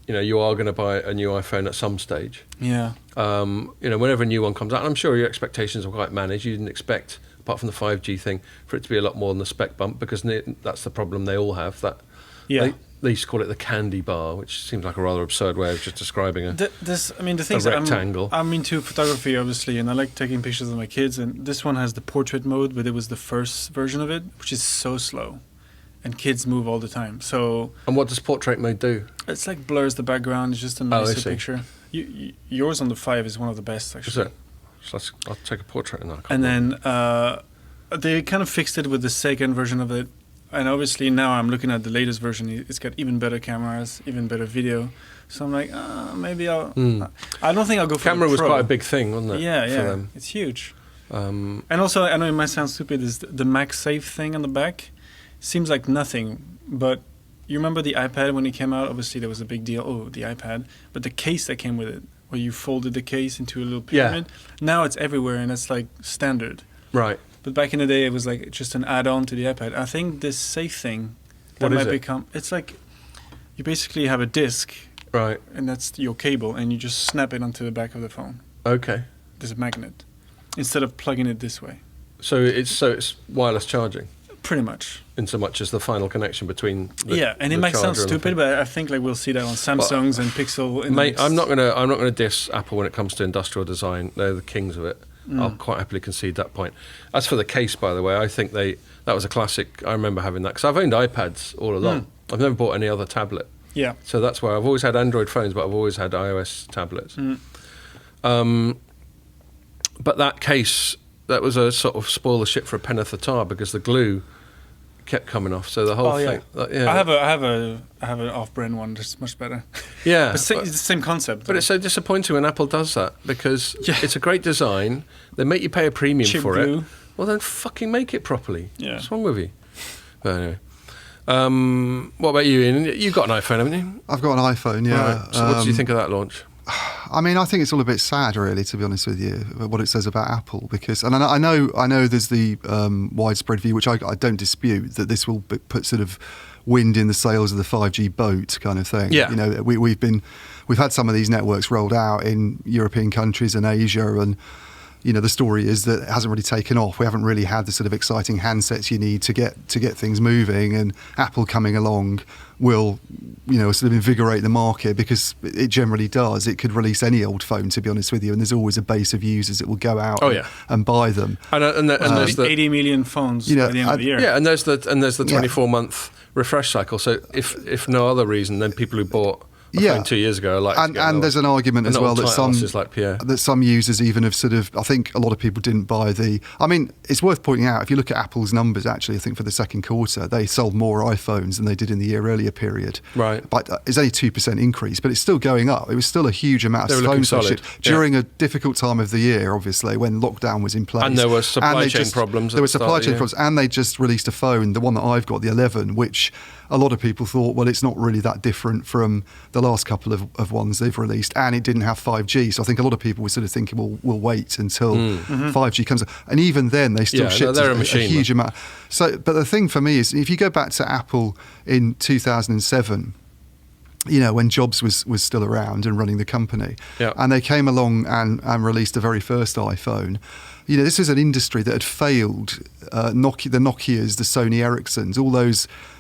you are going to buy a new iPhone at some stage. Yeah. Whenever a new one comes out, and I'm sure your expectations are quite managed. You didn't expect, apart from the 5G thing, for it to be a lot more than the spec bump, because that's the problem they all have. That they used to call it the candy bar, which seems like a rather absurd way of just describing the thing rectangle. I'm into photography, obviously, and I like taking pictures of my kids. And this one has the portrait mode, but it was the first version of it, which is so slow. And kids move all the time. So. And what does portrait mode do? It's like blurs the background. It's just a nicer picture. Yours on the 5 is one of the best, actually. Is it? So I'll take a portrait in that. And then they kind of fixed it with the second version of it. And obviously now I'm looking at the latest version. It's got even better cameras, even better video. So I'm like, maybe I'll... I don't think I'll go for Camera the Pro. was quite a big thing, wasn't it? Yeah. For them. It's huge. And also, I know it might sound stupid, is the MagSafe thing on the back. Seems like nothing, but you remember the iPad when it came out? Obviously, there was a big deal. Oh, the iPad. But the case that came with it, where you folded the case into a little pyramid, now it's everywhere and it's like standard. Right. But back in the day, it was like just an add-on to the iPad. I think this safe thing that might become... It's like you basically have a disc, right, and that's your cable, and you just snap it onto the back of the phone. Okay. There's a magnet instead of plugging it this way. So it's wireless charging. Pretty much. In so much as the final connection between and it might sound stupid, but I think like we'll see that on Samsungs and Pixel. Mate, I'm not gonna diss Apple when it comes to industrial design. They're the kings of it. I'll quite happily concede that point. As for the case, by the way, I think that was a classic. I remember having that because I've owned iPads all along. I've never bought any other tablet. Yeah. So that's why I've always had Android phones, but I've always had iOS tablets. But that case, that was a sort of spoil the shit for a penny a tar because the glue kept coming off. So the whole thing. I have an off-brand one that's much better. Yeah, it's the same concept. But it's so disappointing when Apple does that because it's a great design. They make you pay a premium Chip for glue. it. Well, then fucking make it properly. Yeah. What's wrong with you? But anyway, what about you, Ian? You've got an iPhone, haven't you? I've got an iPhone. Yeah. Right. So what do you think of that launch? I mean, I think it's all a bit sad, really, to be honest with you, what it says about Apple. Because, and I know there's the widespread view, which I don't dispute, that this will put sort of wind in the sails of the 5G boat kind of thing. Yeah. We've had some of these networks rolled out in European countries and Asia, and the story is that it hasn't really taken off. We haven't really had the sort of exciting handsets you need to get things moving, and Apple coming along will, sort of invigorate the market, because it generally does. It could release any old phone, to be honest with you, and there's always a base of users that will go out and buy them. And there's the 80 million phones by the end of the year. Yeah, and there's the 24-month refresh cycle. So if no other reason, then people who bought a phone 2 years ago are likely to get and there's an argument as well that some users even have sort of, I think a lot of people didn't buy it's worth pointing out, if you look at Apple's numbers, actually, I think for the second quarter, they sold more iPhones than they did in the year earlier period. Right. But it's only 2% increase, but it's still going up. It was still a huge amount of phones during a difficult time of the year, obviously, when lockdown was in place. And there were supply chain problems. There were supply chain problems, and they just released a phone, the one that I've got, the 11, which a lot of people thought, well, it's not really that different from the last couple of ones they've released, and it didn't have 5G. So I think a lot of people were sort of thinking, well, we'll wait until 5G comes. And even then, they still shipped a huge amount. So, but the thing for me is, if you go back to Apple in 2007, when Jobs was still around and running the company, and they came along and released the very first iPhone. This was an industry that had failed. The Nokias, the Sony Ericssons,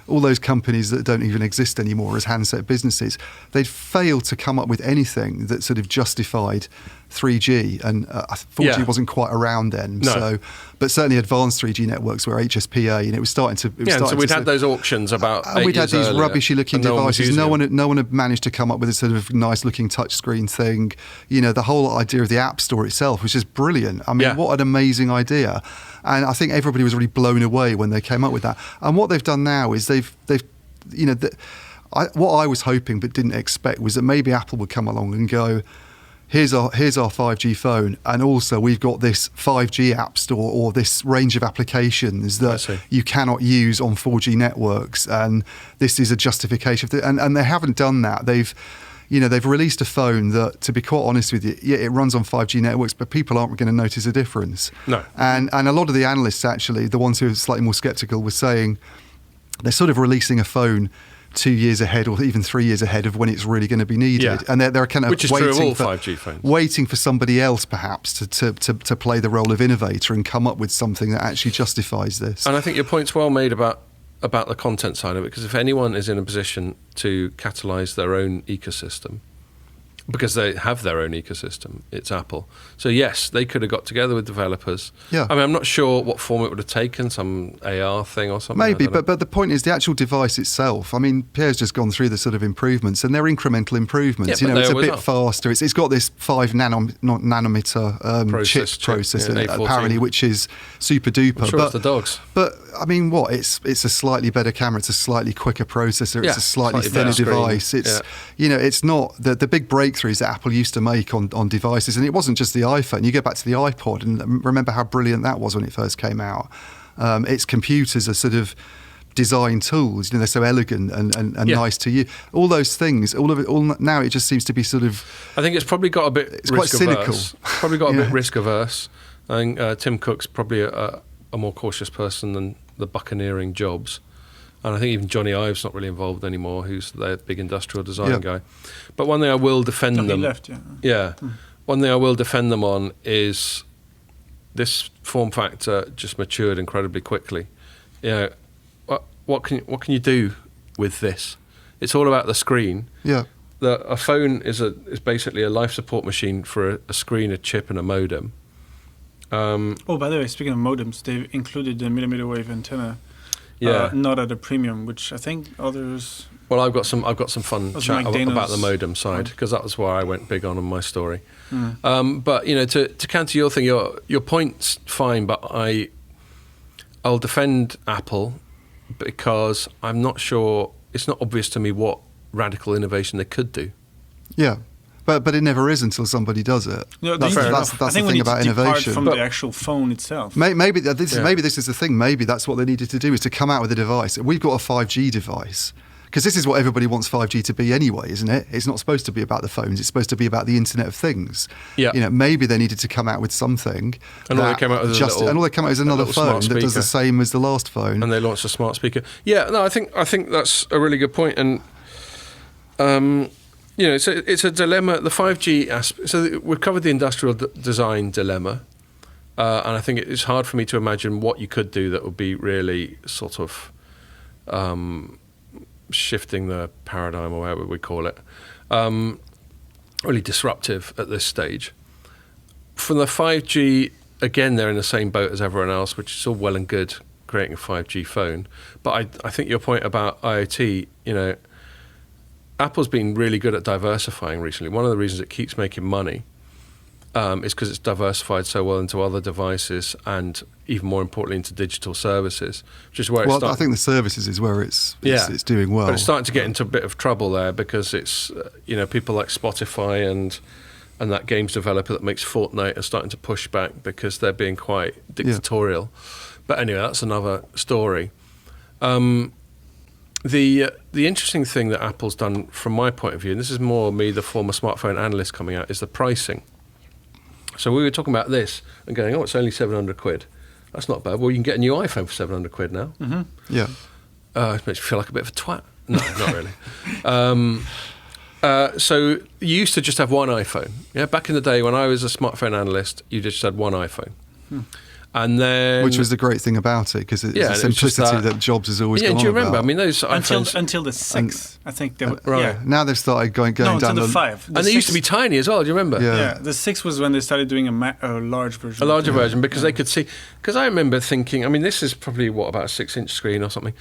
all those companies that don't even exist anymore as handset businesses, they'd failed to come up with anything that sort of justified 3G, and 4G wasn't quite around then. No. So, but certainly advanced 3G networks were HSPA, and it was starting to. So we'd had those auctions about. And we'd had these rubbishy-looking devices. No one one had managed to come up with a sort of nice-looking touchscreen thing. The whole idea of the App Store itself was just brilliant. I mean, what an amazing idea! And I think everybody was really blown away when they came up with that. And what they've done now is what I was hoping but didn't expect was that maybe Apple would come along and go, here's our 5G phone, and also we've got this 5G app store, or this range of applications that you cannot use on 4G networks, and this is a justification. And they haven't done that. They've released a phone that, to be quite honest with you, it runs on 5G networks, but people aren't going to notice a difference. No. And a lot of the analysts, actually, the ones who are slightly more sceptical, were saying they're sort of releasing a phone 2 years ahead, or even 3 years ahead of when it's really going to be needed, and they're kind of which is waiting true of all for 5G phones. Waiting for somebody else perhaps to play the role of innovator and come up with something that actually justifies this. And I think your point's well made about the content side of it, because if anyone is in a position to catalyse their own ecosystem, because they have their own ecosystem, it's Apple. So yes, they could have got together with developers. Yeah. I mean, I'm not sure what form it would have taken, some AR thing or something. Maybe, but the point is the actual device itself. I mean, Pierre's just gone through the sort of improvements, and they're incremental improvements. It's a bit faster. It's got this 5 nanometer chip processor, apparently, which is super duper. I'm sure it's the dogs. But I mean, it's a slightly better camera. It's a slightly quicker processor. It's a slightly thinner device. It's it's not the big breakthroughs that Apple used to make on devices, and it wasn't just the iPhone. You go back to the iPod and remember how brilliant that was when it first came out. Its computers are sort of design tools. They're so elegant and nice to use. All those things, all now it just seems to be sort of. I think it's probably got a bit. It's quite cynical. Probably got a bit risk averse. I think Tim Cook's probably a more cautious person than the buccaneering Jobs. And I think even Johnny Ive's not really involved anymore, who's their big industrial design guy. But one thing I will defend them. He left, One thing I will defend them on is this form factor just matured incredibly quickly. What can you do with this? It's all about the screen. Yeah. A phone is basically a life support machine for a screen, a chip, and a modem. By the way, speaking of modems, they've included the millimeter wave antenna. Not at a premium, which I think others. Well, I've got some fun chat about the modem side, because that was where I went big on my story. But to counter your thing, your point's fine, but I'll defend Apple because I'm not sure. It's not obvious to me what radical innovation they could do. Yeah. But it never is until somebody does it. That's the thing about innovation. From the actual phone itself. Maybe this is the thing. Maybe that's what they needed to do, is to come out with a device. We've got a 5G device, because this is what everybody wants 5G to be anyway, isn't it? It's not supposed to be about the phones. It's supposed to be about the Internet of Things. Yeah. Maybe they needed to come out with something. And all they came out with is another phone that does the same as the last phone. And they launched a smart speaker. Yeah. No, I think that's a really good point. And it's a dilemma. The 5G aspect. So we've covered the industrial design dilemma. And I think it's hard for me to imagine what you could do that would be really sort of shifting the paradigm, or whatever we call it, really disruptive at this stage. From the 5G, again, they're in the same boat as everyone else, which is all well and good, creating a 5G phone. But I think your point about IoT, Apple's been really good at diversifying recently. One of the reasons it keeps making money is because it's diversified so well into other devices and, even more importantly, into digital services, which is where I think the services is where it's doing well. But it's starting to get into a bit of trouble there because it's, people like Spotify and that games developer that makes Fortnite are starting to push back because they're being quite dictatorial. Yeah. But anyway, that's another story. The interesting thing that Apple's done, from my point of view, and this is more me, the former smartphone analyst, coming out, is the pricing. So we were talking about this and going, it's only 700 quid. That's not bad. Well, you can get a new iPhone for 700 quid now. Mm-hmm. Yeah. It makes you feel like a bit of a twat. No, not really. So you used to just have one iPhone. Yeah, back in the day when I was a smartphone analyst, you just had one iPhone. And then, which was the great thing about it, because it's the simplicity that Jobs has always gone on about. Do you remember? I mean, those iPhones until the 6, I think they were. Right. Yeah. Now they've started going down the 5. And they used to be tiny as well. Do you remember? Yeah. The 6 was when they started doing a large version. A larger version, because they could see. Because I remember thinking, I mean, this is probably about a 6-inch screen or something.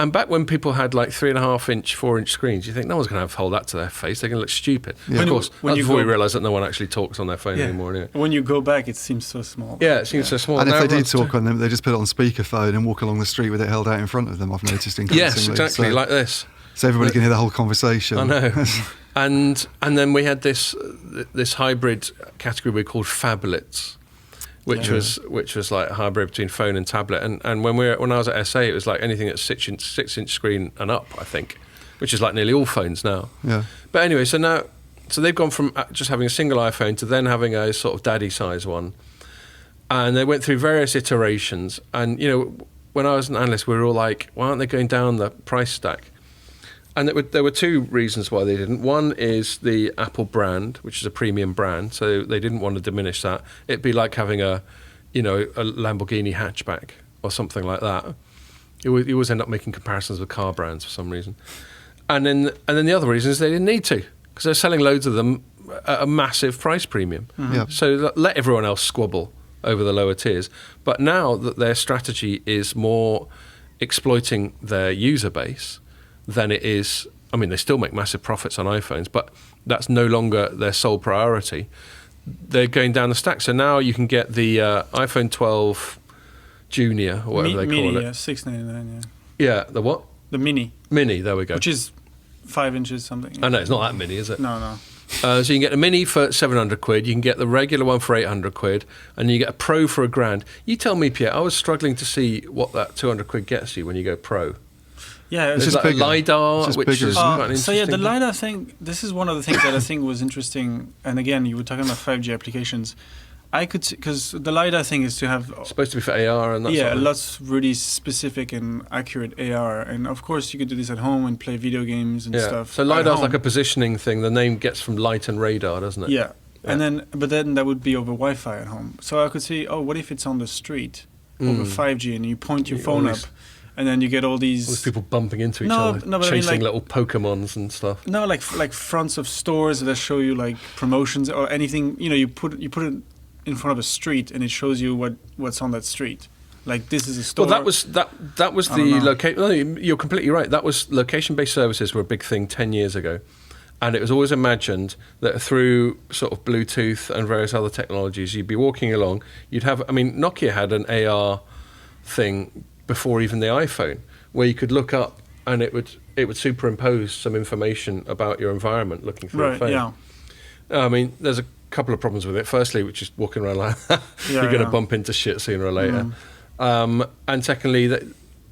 And back when people had like 3.5-inch, 4-inch screens, you think no one's going to hold that to their face. They're going to look stupid. Yeah. Of course, that's before we realised that no one actually talks on their phone anymore. Anyway. When you go back, it seems so small. Yeah, it seems so small. And if they do talk on them, they just put it on speakerphone and walk along the street with it held out in front of them, I've noticed increasingly. Yes, exactly, like this. So everybody can hear the whole conversation. I know. and then we had this hybrid category we called phablets. Which was like a hybrid between phone and tablet, and when I was at SA, it was like anything that's 6-inch screen and up, I think, which is like nearly all phones now. Yeah. But anyway, so they've gone from just having a single iPhone to then having a sort of daddy size one, and they went through various iterations. And when I was an analyst, we were all like, why aren't they going down the price stack? And there were two reasons why they didn't. One is the Apple brand, which is a premium brand, so they didn't want to diminish that. It'd be like having a Lamborghini hatchback or something like that. You always end up making comparisons with car brands for some reason. And then the other reason is they didn't need to, because they're selling loads of them at a massive price premium. Mm-hmm. Yeah. So let everyone else squabble over the lower tiers. But now that their strategy is more exploiting their user base than it is, I mean, they still make massive profits on iPhones, but that's no longer their sole priority. They're going down the stack. So now you can get the iPhone 12 Junior, or whatever they call it. Yeah, $699, Yeah, the what? The Mini. Mini, there we go. Which is 5 inches something. I know, it's not that mini, is it? No. So you can get the Mini for 700 quid, you can get the regular one for 800 quid, and you get a Pro for £1,000. You tell me, Pierre, I was struggling to see what that 200 quid gets you when you go Pro. Yeah, it's like a LiDAR, which is quite interesting. So yeah, the LiDAR thing, this is one of the things that I think was interesting. And again, you were talking about 5G applications. I could, because the LiDAR thing is to have... It's supposed to be for AR and that sort of thing. Lots really specific and accurate AR. And of course, you could do this at home and play video games and stuff. So LiDAR's like a positioning thing. The name gets from light and radar, doesn't it? Yeah. But then that would be over Wi-Fi at home. So I could see, what if it's on the street over 5G and you point your phone up? And then you get all these people bumping into each other, chasing little Pokemons and stuff. No, like fronts of stores that show you like promotions or anything. You put it in front of a street and it shows you what's on that street. Like this is a store. Well, that was the location. No, you're completely right. That was location-based services were a big thing 10 years ago, and it was always imagined that through sort of Bluetooth and various other technologies, you'd be walking along. You'd have. I mean, Nokia had an AR thing before even the iPhone, where you could look up and it would superimpose some information about your environment looking through a phone. Yeah. I mean, there's a couple of problems with it. Firstly, which is walking around like that, you're going to bump into shit sooner or later. And secondly,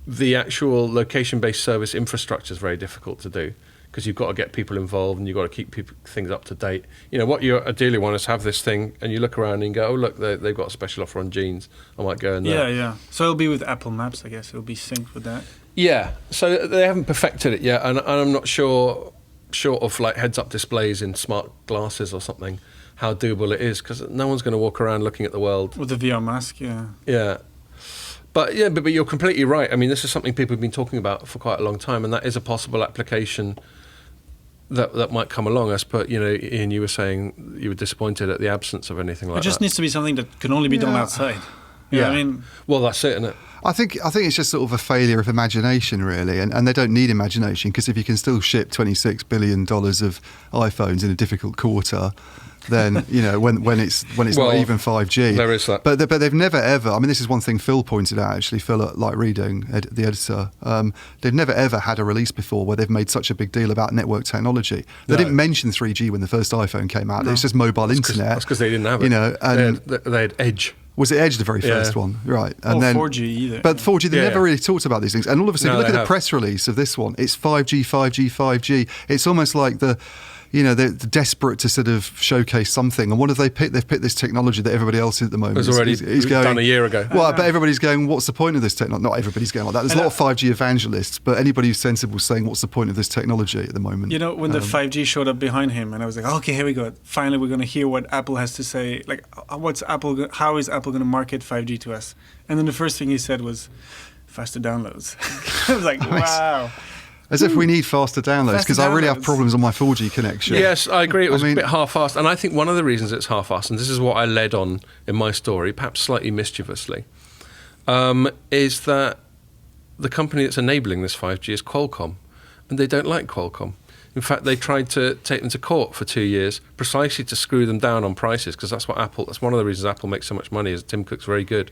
the actual location-based service infrastructure is very difficult to do, because you've got to get people involved and you've got to keep things up to date. What you ideally want is to have this thing and you look around and go, oh, look, they've got a special offer on jeans. I might go in there. Yeah. So it'll be with Apple Maps, I guess. It'll be synced with that. Yeah. So they haven't perfected it yet, and I'm not sure short of like heads-up displays in smart glasses or something, how doable it is, because no one's going to walk around looking at the world with the VR mask. Yeah. Yeah. But you're completely right. I mean, this is something people have been talking about for quite a long time, and that is a possible application that might come along. As per, Ian, you were saying you were disappointed at the absence of anything like that. It just needs to be something that can only be done outside. You know what I mean? Well, that's it, isn't it? I think it's just sort of a failure of imagination, really, and they don't need imagination, because if you can still ship $26 billion of iPhones in a difficult quarter, then when it's not even 5G, there is that. But they've never ever. I mean, this is one thing Phil pointed out. Actually, Phil at Light Reading, the editor, they've never ever had a release before where they've made such a big deal about network technology. They didn't mention 3G when the first iPhone came out. No. It was just mobile internet. That's because they didn't have it. And they had Edge. Was it Edge, the very first one? Right. And then 4G either. But 4G, they never really talked about these things. And all of a sudden, look at the press release of this one. It's 5G, 5G, 5G. It's almost like they're desperate to sort of showcase something. And what have they picked? They've picked this technology that everybody else at the moment is already done a year ago. Well, but everybody's going, what's the point of this technology? Not everybody's going like that. There's a lot of 5G evangelists, but anybody who's sensible is saying, what's the point of this technology at the moment? When the 5G showed up behind him, and I was like, okay, here we go. Finally, we're going to hear what Apple has to say. Like, how is Apple going to market 5G to us? And then the first thing he said was, faster downloads. I was like, wow. As if we need faster downloads, because I really have problems on my 4G connection. Yes, I agree. It was a bit half-assed. And I think one of the reasons it's half-assed, and this is what I led on in my story, perhaps slightly mischievously, is that the company that's enabling this 5G is Qualcomm. And they don't like Qualcomm. In fact, they tried to take them to court for 2 years precisely to screw them down on prices, because that's one of the reasons Apple makes so much money, is Tim Cook's very good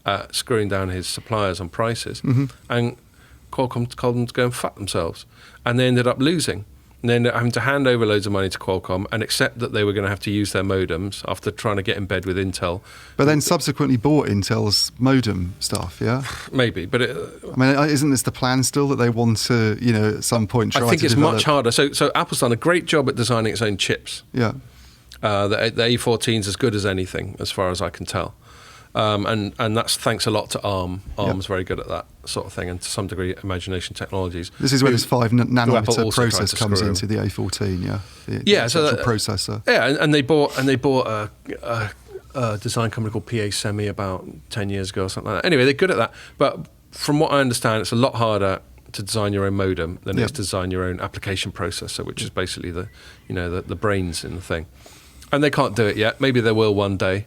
at screwing down his suppliers on prices. Mm-hmm. And Qualcomm told them to go and fuck themselves. And they ended up losing. And they ended up having to hand over loads of money to Qualcomm and accept that they were going to have to use their modems after trying to get in bed with Intel. But then subsequently bought Intel's modem stuff, yeah? Maybe, but isn't this the plan still, that they want to, at some point try to I think it's develop... much harder. So Apple's done a great job at designing its own chips. Yeah. The A14's as good as anything, as far as I can tell. And that's thanks a lot to ARM. ARM's very good at that sort of thing, and to some degree, Imagination Technologies. This is where this 5 nanometer process comes into the A14, the processor. Yeah, and they bought a design company called PA Semi about 10 years ago or something like that. Anyway, they're good at that. But from what I understand, it's a lot harder to design your own modem than it is to design your own application processor, which is basically the brains in the thing. And they can't do it yet. Maybe they will one day,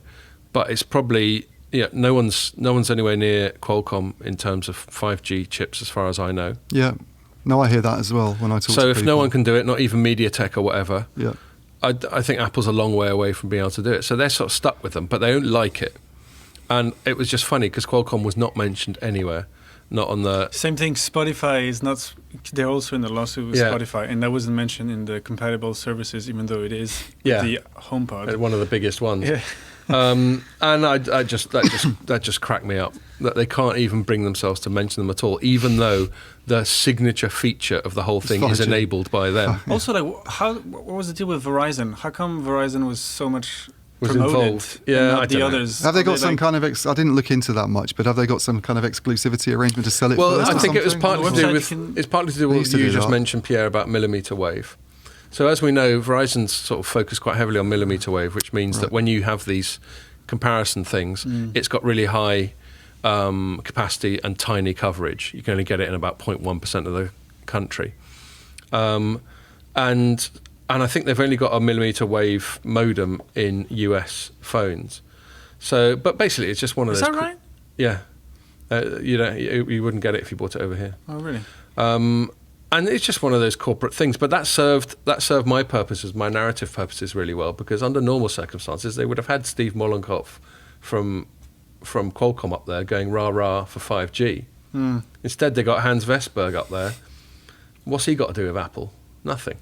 but it's probably... Yeah, no one's anywhere near Qualcomm in terms of 5G chips, as far as I know. Yeah, no, I hear that as well when I talk to people. So if no one can do it, not even MediaTek or whatever, yeah, I think Apple's a long way away from being able to do it. So they're sort of stuck with them, but they don't like it. And it was just funny because Qualcomm was not mentioned anywhere, not on the... Same thing, Spotify is not... They're also in the lawsuit with Spotify, and that wasn't mentioned in the compatible services, even though it is the HomePod. One of the biggest ones. Yeah. And that just cracked me up, that they can't even bring themselves to mention them at all, even though the signature feature of the whole thing is enabled by them. Also, what was the deal with Verizon? How come Verizon was so much promoted involved? Yeah, I don't know. Others. Have they got some kind of? I didn't look into that much, but have they got some kind of exclusivity arrangement to sell it? Well, first I think it was partly to do with. It's partly to do with what you just mentioned, Pierre, about millimetre wave. So as we know, Verizon's sort of focused quite heavily on millimetre wave, which means that when you have these comparison things, it's got really high capacity and tiny coverage. You can only get it in about 0.1% of the country. And I think they've only got a millimetre wave modem in US phones. So, but basically it's just one of those... Is that right? Yeah. You wouldn't get it if you bought it over here. Oh, really? And it's just one of those corporate things. But that served my purposes, my narrative purposes, really well, because under normal circumstances, they would have had Steve Mollenkopf from Qualcomm up there going rah-rah for 5G. Instead, they got Hans Vestberg up there. What's he got to do with Apple? Nothing.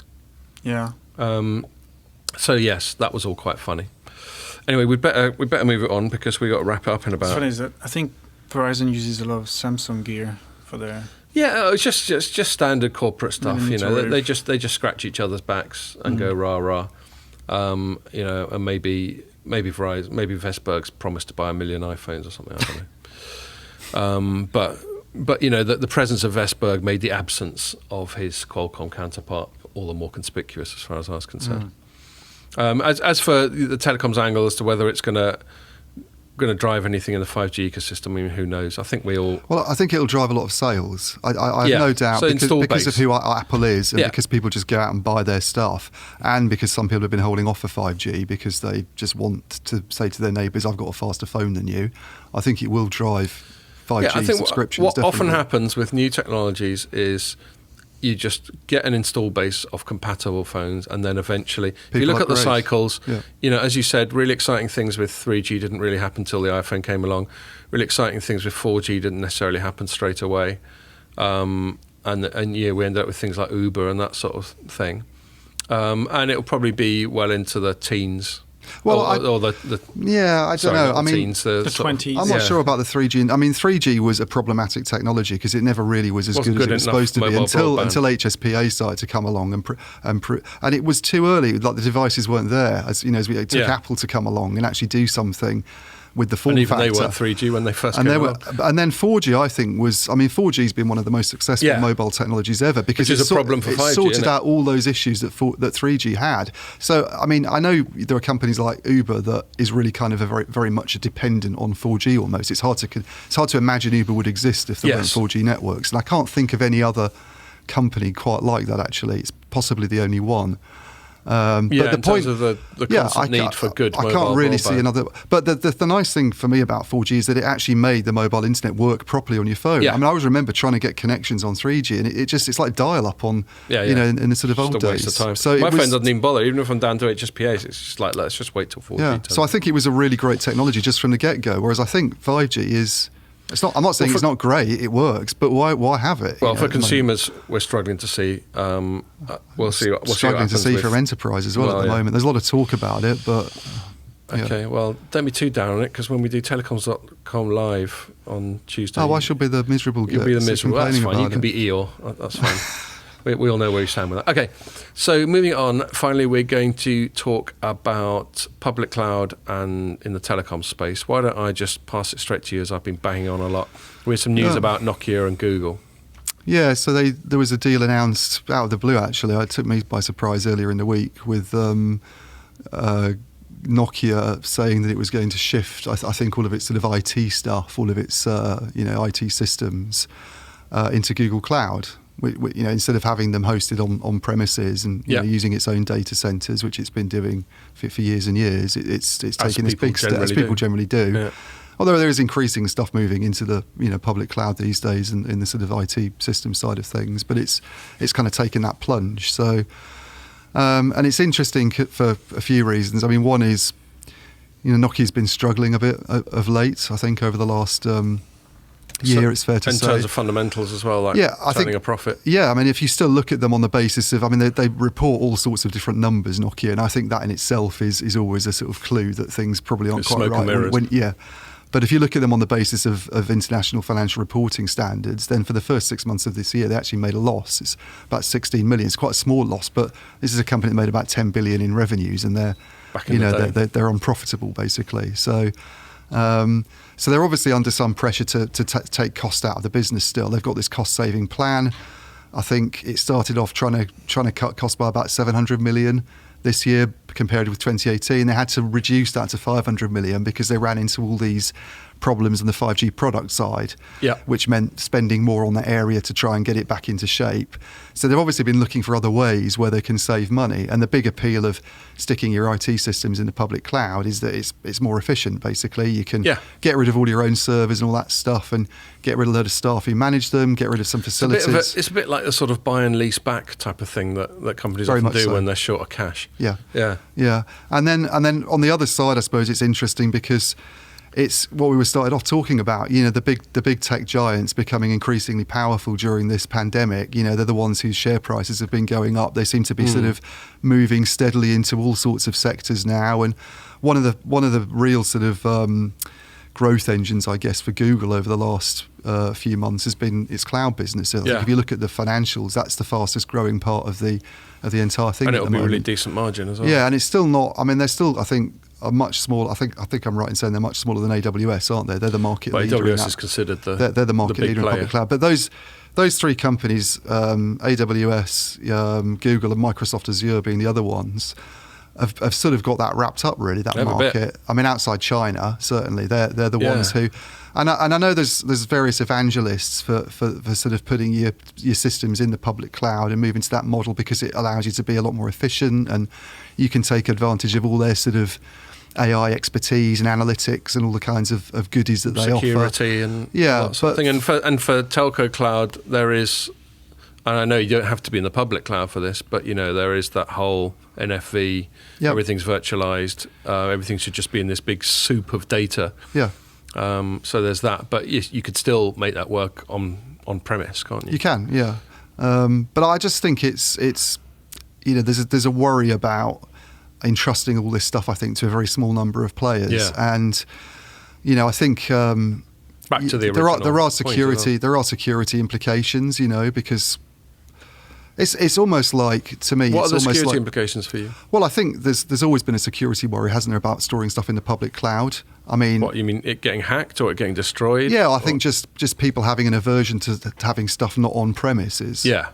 Yeah. So, yes, that was all quite funny. Anyway, we'd better move it on, because we got to wrap it up in about... What's funny is that I think Verizon uses a lot of Samsung gear for their... Yeah, it's just standard corporate stuff. They just scratch each other's backs and go rah rah. And maybe Verizon, maybe Vestberg's promised to buy 1 million iPhones or something. I don't know. But the presence of Vestberg made the absence of his Qualcomm counterpart all the more conspicuous as far as I was concerned. As for the telecoms angle as to whether it's going to drive anything in the 5G ecosystem, I mean, who knows? I think we all... Well, I think it'll drive a lot of sales. I have no doubt, so because of who Apple is, and Yeah. because people just go out and buy their stuff, and because some people have been holding off for 5G because they just want to say to their neighbours, I've got a faster phone than you. I think it will drive 5G I think subscriptions, what often definitely. happens with new technologies is you just get an install base of compatible phones, and then eventually, if you look at the upgrade. cycles, Yeah. as you said, really exciting things with 3G didn't really happen until the iPhone came along. Really exciting things with 4G didn't necessarily happen straight away. And we ended up with things like Uber and that sort of thing. And it'll probably be well into the teens. Well, I I don't know. I mean, teens, the sort of- 20s. I'm not sure about the 3G. I mean, 3G was a problematic technology because it never really was as Wasn't good as good it was enough supposed to be mobile until broadband. HSPA started to come along and it was too early. Like the devices weren't there. As it took Apple to come along and actually do something with the form And even factor. they weren't 3G when they first And came they were, out. and then 4G, I think, 4G's been one of the most successful Yeah. mobile technologies ever because Which is it's a problem for it 5G, sorted isn't it? out all those issues that 3G had. So, I mean, I know there are companies like Uber that is really kind of very, very much dependent on 4G almost. It's hard to imagine Uber would exist if there Yes. weren't 4G networks, and I can't think of any other company quite like that. Actually, it's possibly the only one. But the in terms of the constant need for good mobile I can't really broadband. see another. But the nice thing for me about 4G is that it actually made the mobile internet work properly on your phone. Yeah. I mean, I always remember trying to get connections on 3G, and it's like dial-up on, in the sort of old Just a waste days. of time. So My it was, phone doesn't even bother, even if I'm down to HSPAs. It's just like, let's just wait till 4G. yeah. So I think it was a really great technology just from the get-go. Whereas I think 5G is. It's not. I'm not saying it's not great. It works, but why have it? Well, you know, for at the moment? consumers, we're struggling to see. We'll see. We'll see Struggling what to happens see with, from enterprise as well at the moment. There's a lot of talk about it, but yeah. Okay, well, don't be too down on it because when we do Telecoms.com live on Tuesday, I shall be the miserable. you'll be the git miserable. That's complaining fine. You about can it. be Eeyore. That's fine. We all know where you stand with that. Okay, so moving on. Finally, we're going to talk about public cloud and in the telecom space. Why don't I just pass it straight to you as I've been banging on a lot with some news about Nokia and Google. Yeah, so there was a deal announced out of the blue, actually. It took me by surprise earlier in the week with Nokia saying that it was going to shift, I think, all of its sort of IT stuff, all of its IT systems into Google Cloud. Instead of having them hosted on premises and using its own data centers, which it's been doing for years and years, it's taking this big step, as people generally do. Yeah. Although there is increasing stuff moving into the public cloud these days and in the sort of IT system side of things, but it's kind of taken that plunge. So, and it's interesting for a few reasons. I mean, one is, Nokia's been struggling a bit of late. I think over the last year, it's fair to say. In terms of fundamentals as well, like turning a profit. Yeah, I mean, if you still look at them on the basis of, they report all sorts of different numbers, Nokia, and I think that in itself is always a sort of clue that things probably aren't quite smoke and right. mirrors. But if you look at them on the basis of international financial reporting standards, then for the first 6 months of this year, they actually made a loss. It's about 16 million. It's quite a small loss, but this is a company that made about 10 billion in revenues, and they're they're unprofitable basically. So they're obviously under some pressure to take cost out of the business. Still, they've got this cost-saving plan. I think it started off trying to cut costs by about 700 million this year compared with 2018. They had to reduce that to 500 million because they ran into all these problems on the 5G product side, which meant spending more on that area to try and get it back into shape. So they've obviously been looking for other ways where they can save money. And the big appeal of sticking your IT systems in the public cloud is that it's more efficient, basically. You can get rid of all your own servers and all that stuff and get rid of a load of staff who manage them, get rid of some facilities. It's a bit like the sort of buy and lease back type of thing that companies often do when they're short of cash. Yeah. And then on the other side, I suppose it's interesting because it's what we started off talking about. The big tech giants becoming increasingly powerful during this pandemic. They're the ones whose share prices have been going up. They seem to be sort of moving steadily into all sorts of sectors now. And one of the real sort of growth engines, I guess, for Google over the last few months has been its cloud business. So if you look at the financials, that's the fastest growing part of the entire thing. And it'll be a really decent margin as well. Yeah, and it's still not. I mean, they're still, I think, a much smaller. I think I'm right in saying they're much smaller than AWS, aren't they? They're the market leader. AWS is considered they're the market leader in public cloud. But those those three companies, AWS, Google, and Microsoft Azure being the other ones, have sort of got that wrapped up, really, that market. I mean, outside China, certainly, they're the ones who... And I know there's various evangelists for sort of putting your systems in the public cloud and moving to that model because it allows you to be a lot more efficient and you can take advantage of all their sort of AI expertise and analytics and all the kinds of goodies that they offer. Security and lots of thing. And for telco cloud, there is, and I know you don't have to be in the public cloud for this, but there is that whole NFV, everything's virtualized, everything should just be in this big soup of data. Yeah. So there's that, but you could still make that work on premise, can't you? You can, yeah. But I just think it's there's a worry about entrusting all this stuff, I think, to a very small number of players. Yeah. And I think back to the original there are security implications, because it's almost like, to me, what it's are the almost security like, implications for you? Well, I think there's always been a security worry, hasn't there, about storing stuff in the public cloud. I mean, what you mean, it getting hacked or it getting destroyed? Yeah, I think just people having an aversion to having stuff not on premises. Yeah,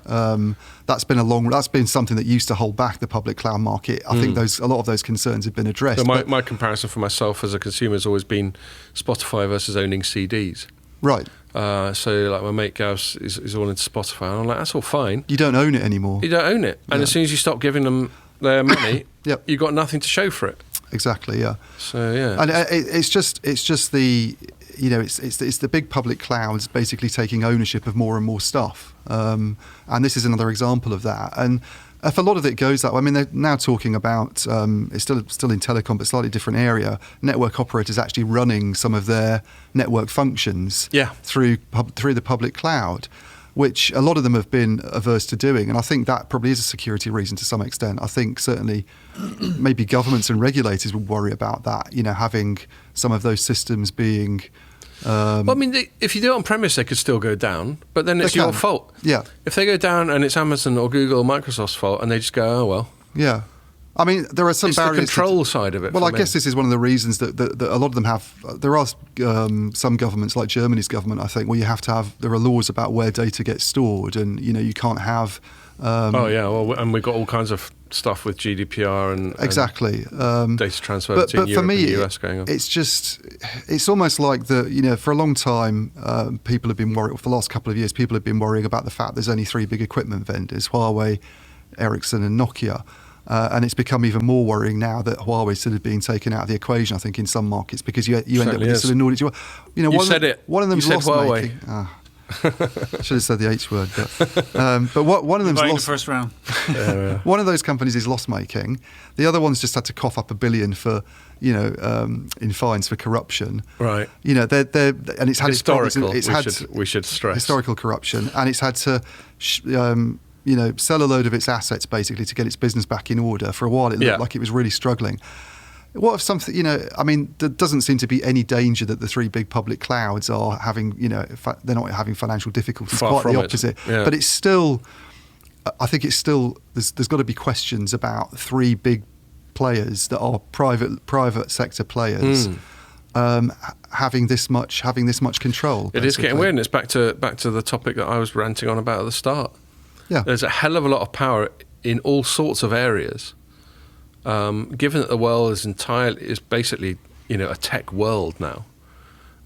that's been something that used to hold back the public cloud market. I think a lot of those concerns have been addressed. So my comparison for myself as a consumer has always been Spotify versus owning CDs. Right. So like my mate Gavs is all into Spotify, and I'm like, that's all fine. You don't own it anymore. You don't own it, and as soon as you stop giving them their money, you've got nothing to show for it. Exactly. Yeah. So yeah, and it's just the it's the big public clouds basically taking ownership of more and more stuff, and this is another example of that. And if a lot of it goes that way, I mean, they're now talking about it's still in telecom, but slightly different area. Network operators actually running some of their network functions through the public cloud, which a lot of them have been averse to doing. And I think that probably is a security reason to some extent. I think certainly maybe governments and regulators would worry about that, having some of those systems being... well, I mean, if you do it on premise, they could still go down, but then it's your fault. Yeah. If they go down and it's Amazon or Google or Microsoft's fault, and they just go, oh well. Yeah. I mean, there are some barriers. It's the control side of it. Well, I guess this is one of the reasons that a lot of them have. There are some governments, like Germany's government, I think, where there are laws about where data gets stored, and you can't have. And we've got all kinds of stuff with GDPR and exactly data transfer between Europe and the US going on. It's almost like for a long time, people have been worried. For the last couple of years, people have been worrying about the fact there's only three big equipment vendors: Huawei, Ericsson, and Nokia. And it's become even more worrying now that Huawei's sort of being taken out of the equation, I think, in some markets, because you end up with this sort of Nordic... You said it. One of them's loss-making. I should have said the H word. But one of them's the first round. One of those companies is loss-making. The other one's just had to cough up $1 billion for, in fines for corruption. Right. And it's had historical. We should stress historical corruption, and it's had to... sell a load of its assets basically to get its business back in order. For a while, it looked like it was really struggling. What if something, I mean, there doesn't seem to be any danger that the three big public clouds are having, they're not having financial difficulties. Far quite the opposite. Yeah. But it's still, I think it's still, there's got to be questions about three big players that are private sector players. Having this much control. It is getting weird, and it's back to the topic that I was ranting on about at the start. Yeah. There's a hell of a lot of power in all sorts of areas. Given that the world is basically a tech world now.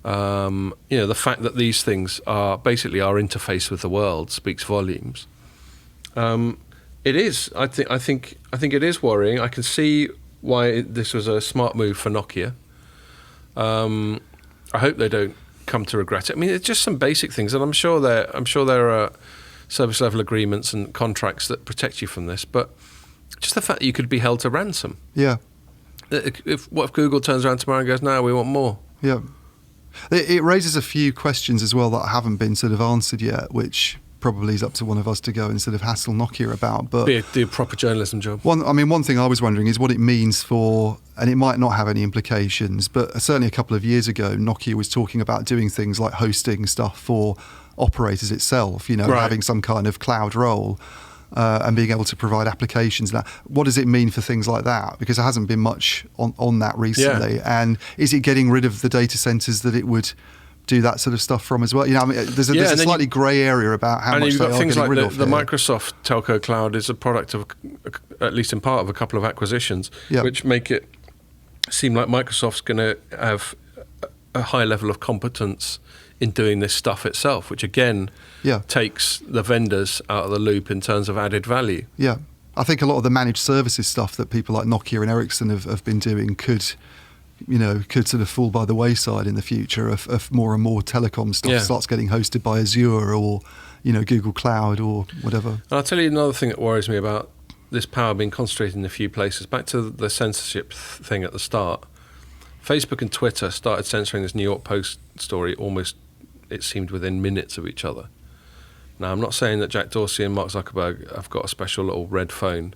The fact that these things are basically our interface with the world speaks volumes. It is. I think it is worrying. I can see why this was a smart move for Nokia. I hope they don't come to regret it. I mean, it's just some basic things, and I'm sure there are service level agreements and contracts that protect you from this, but just the fact that you could be held to ransom. Yeah. What if Google turns around tomorrow and goes, no, we want more? Yeah. It raises a few questions as well that haven't been sort of answered yet, which probably is up to one of us to go and sort of hassle Nokia about. But do a proper journalism job. One thing I was wondering is what it means for, and it might not have any implications, but certainly a couple of years ago, Nokia was talking about doing things like hosting stuff for operators itself, having some kind of cloud role and being able to provide applications. Now, what does it mean for things like that? Because there hasn't been much on that recently. Yeah. And is it getting rid of the data centers that it would do that sort of stuff from as well? You know, I mean, there's a slightly grey area about how much you've they got are things getting like rid of the here. Microsoft Telco Cloud is a product of, at least in part, of a couple of acquisitions, Yeah. which make it seem like Microsoft's going to have a high level of competence in doing this stuff itself, which again takes the vendors out of the loop in terms of added value. Yeah. I think a lot of the managed services stuff that people like Nokia and Ericsson have been doing could sort of fall by the wayside in the future if more and more telecom stuff starts getting hosted by Azure or, Google Cloud or whatever. And I'll tell you another thing that worries me about this power being concentrated in a few places. Back to the censorship thing at the start. Facebook and Twitter started censoring this New York Post story almost, it seemed, within minutes of each other. Now, I'm not saying that Jack Dorsey and Mark Zuckerberg have got a special little red phone.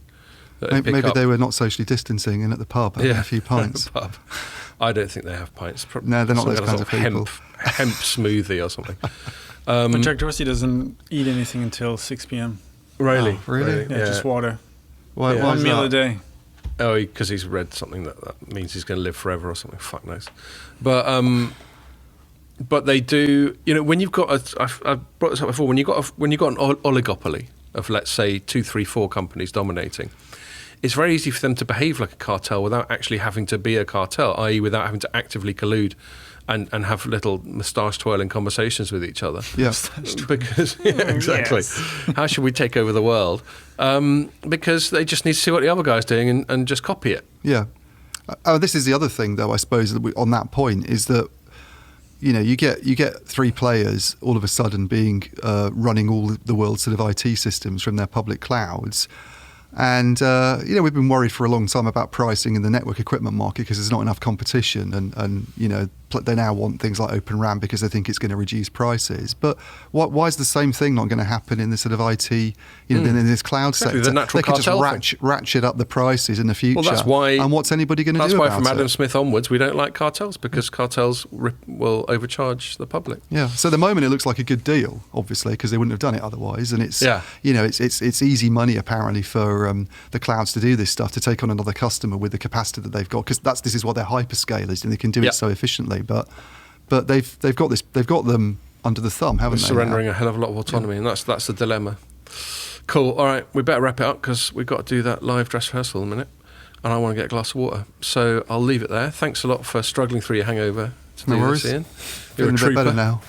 Maybe they were not socially distancing and at the pub having a few pints. The pub. I don't think they have pints. No, they're not those kinds of people. Hemp smoothie or something. But Jack Dorsey doesn't eat anything until 6 p.m. Really? Oh, really? Yeah, just water. Why One is meal that? a day. Oh, because he's read something that means he's going to live forever or something. Fuck knows. But they do. When you've got I've brought this up before. When you've got an oligopoly of, let's say, 2, 3, 4 companies dominating, it's very easy for them to behave like a cartel without actually having to be a cartel, i.e. without having to actively collude and have little moustache twirling conversations with each other. Yeah. Because exactly. Yes. How should we take over the world? Because they just need to see what the other guy's doing and just copy it. Yeah. This is the other thing, though, I suppose, on that point, is that you get 3 players all of a sudden being running all the world's sort of IT systems from their public clouds. And, we've been worried for a long time about pricing in the network equipment market because there's not enough competition. And they now want things like Open RAN because they think it's going to reduce prices. But why is the same thing not going to happen in the sort of IT, in this cloud sector? The natural they could cartel just ratchet up the prices in the future. Well, that's why. And what's anybody going to do about it? That's why from Adam Smith onwards, we don't like cartels because cartels will overcharge the public. Yeah. So at the moment, it looks like a good deal, obviously, because they wouldn't have done it otherwise. And it's it's easy money apparently for the clouds to do this stuff, to take on another customer with the capacity that they've got, because this is what they're hyperscalers and they can do it so efficiently. But they've got them under the thumb, haven't they? Surrendering a hell of a lot of autonomy, and that's the dilemma. Cool. All right, we better wrap it up because we've got to do that live dress rehearsal in a minute, and I want to get a glass of water. So I'll leave it there. Thanks a lot for struggling through your hangover. No worries. Ian. You're a bit better now.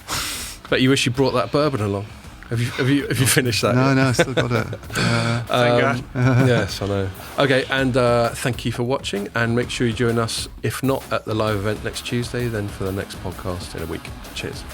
Bet you wish you brought that bourbon along. Have you finished that? No, I still got it. Thank God. Yes, I know. Okay, and thank you for watching, and make sure you join us, if not at the live event next Tuesday, then for the next podcast in a week. Cheers.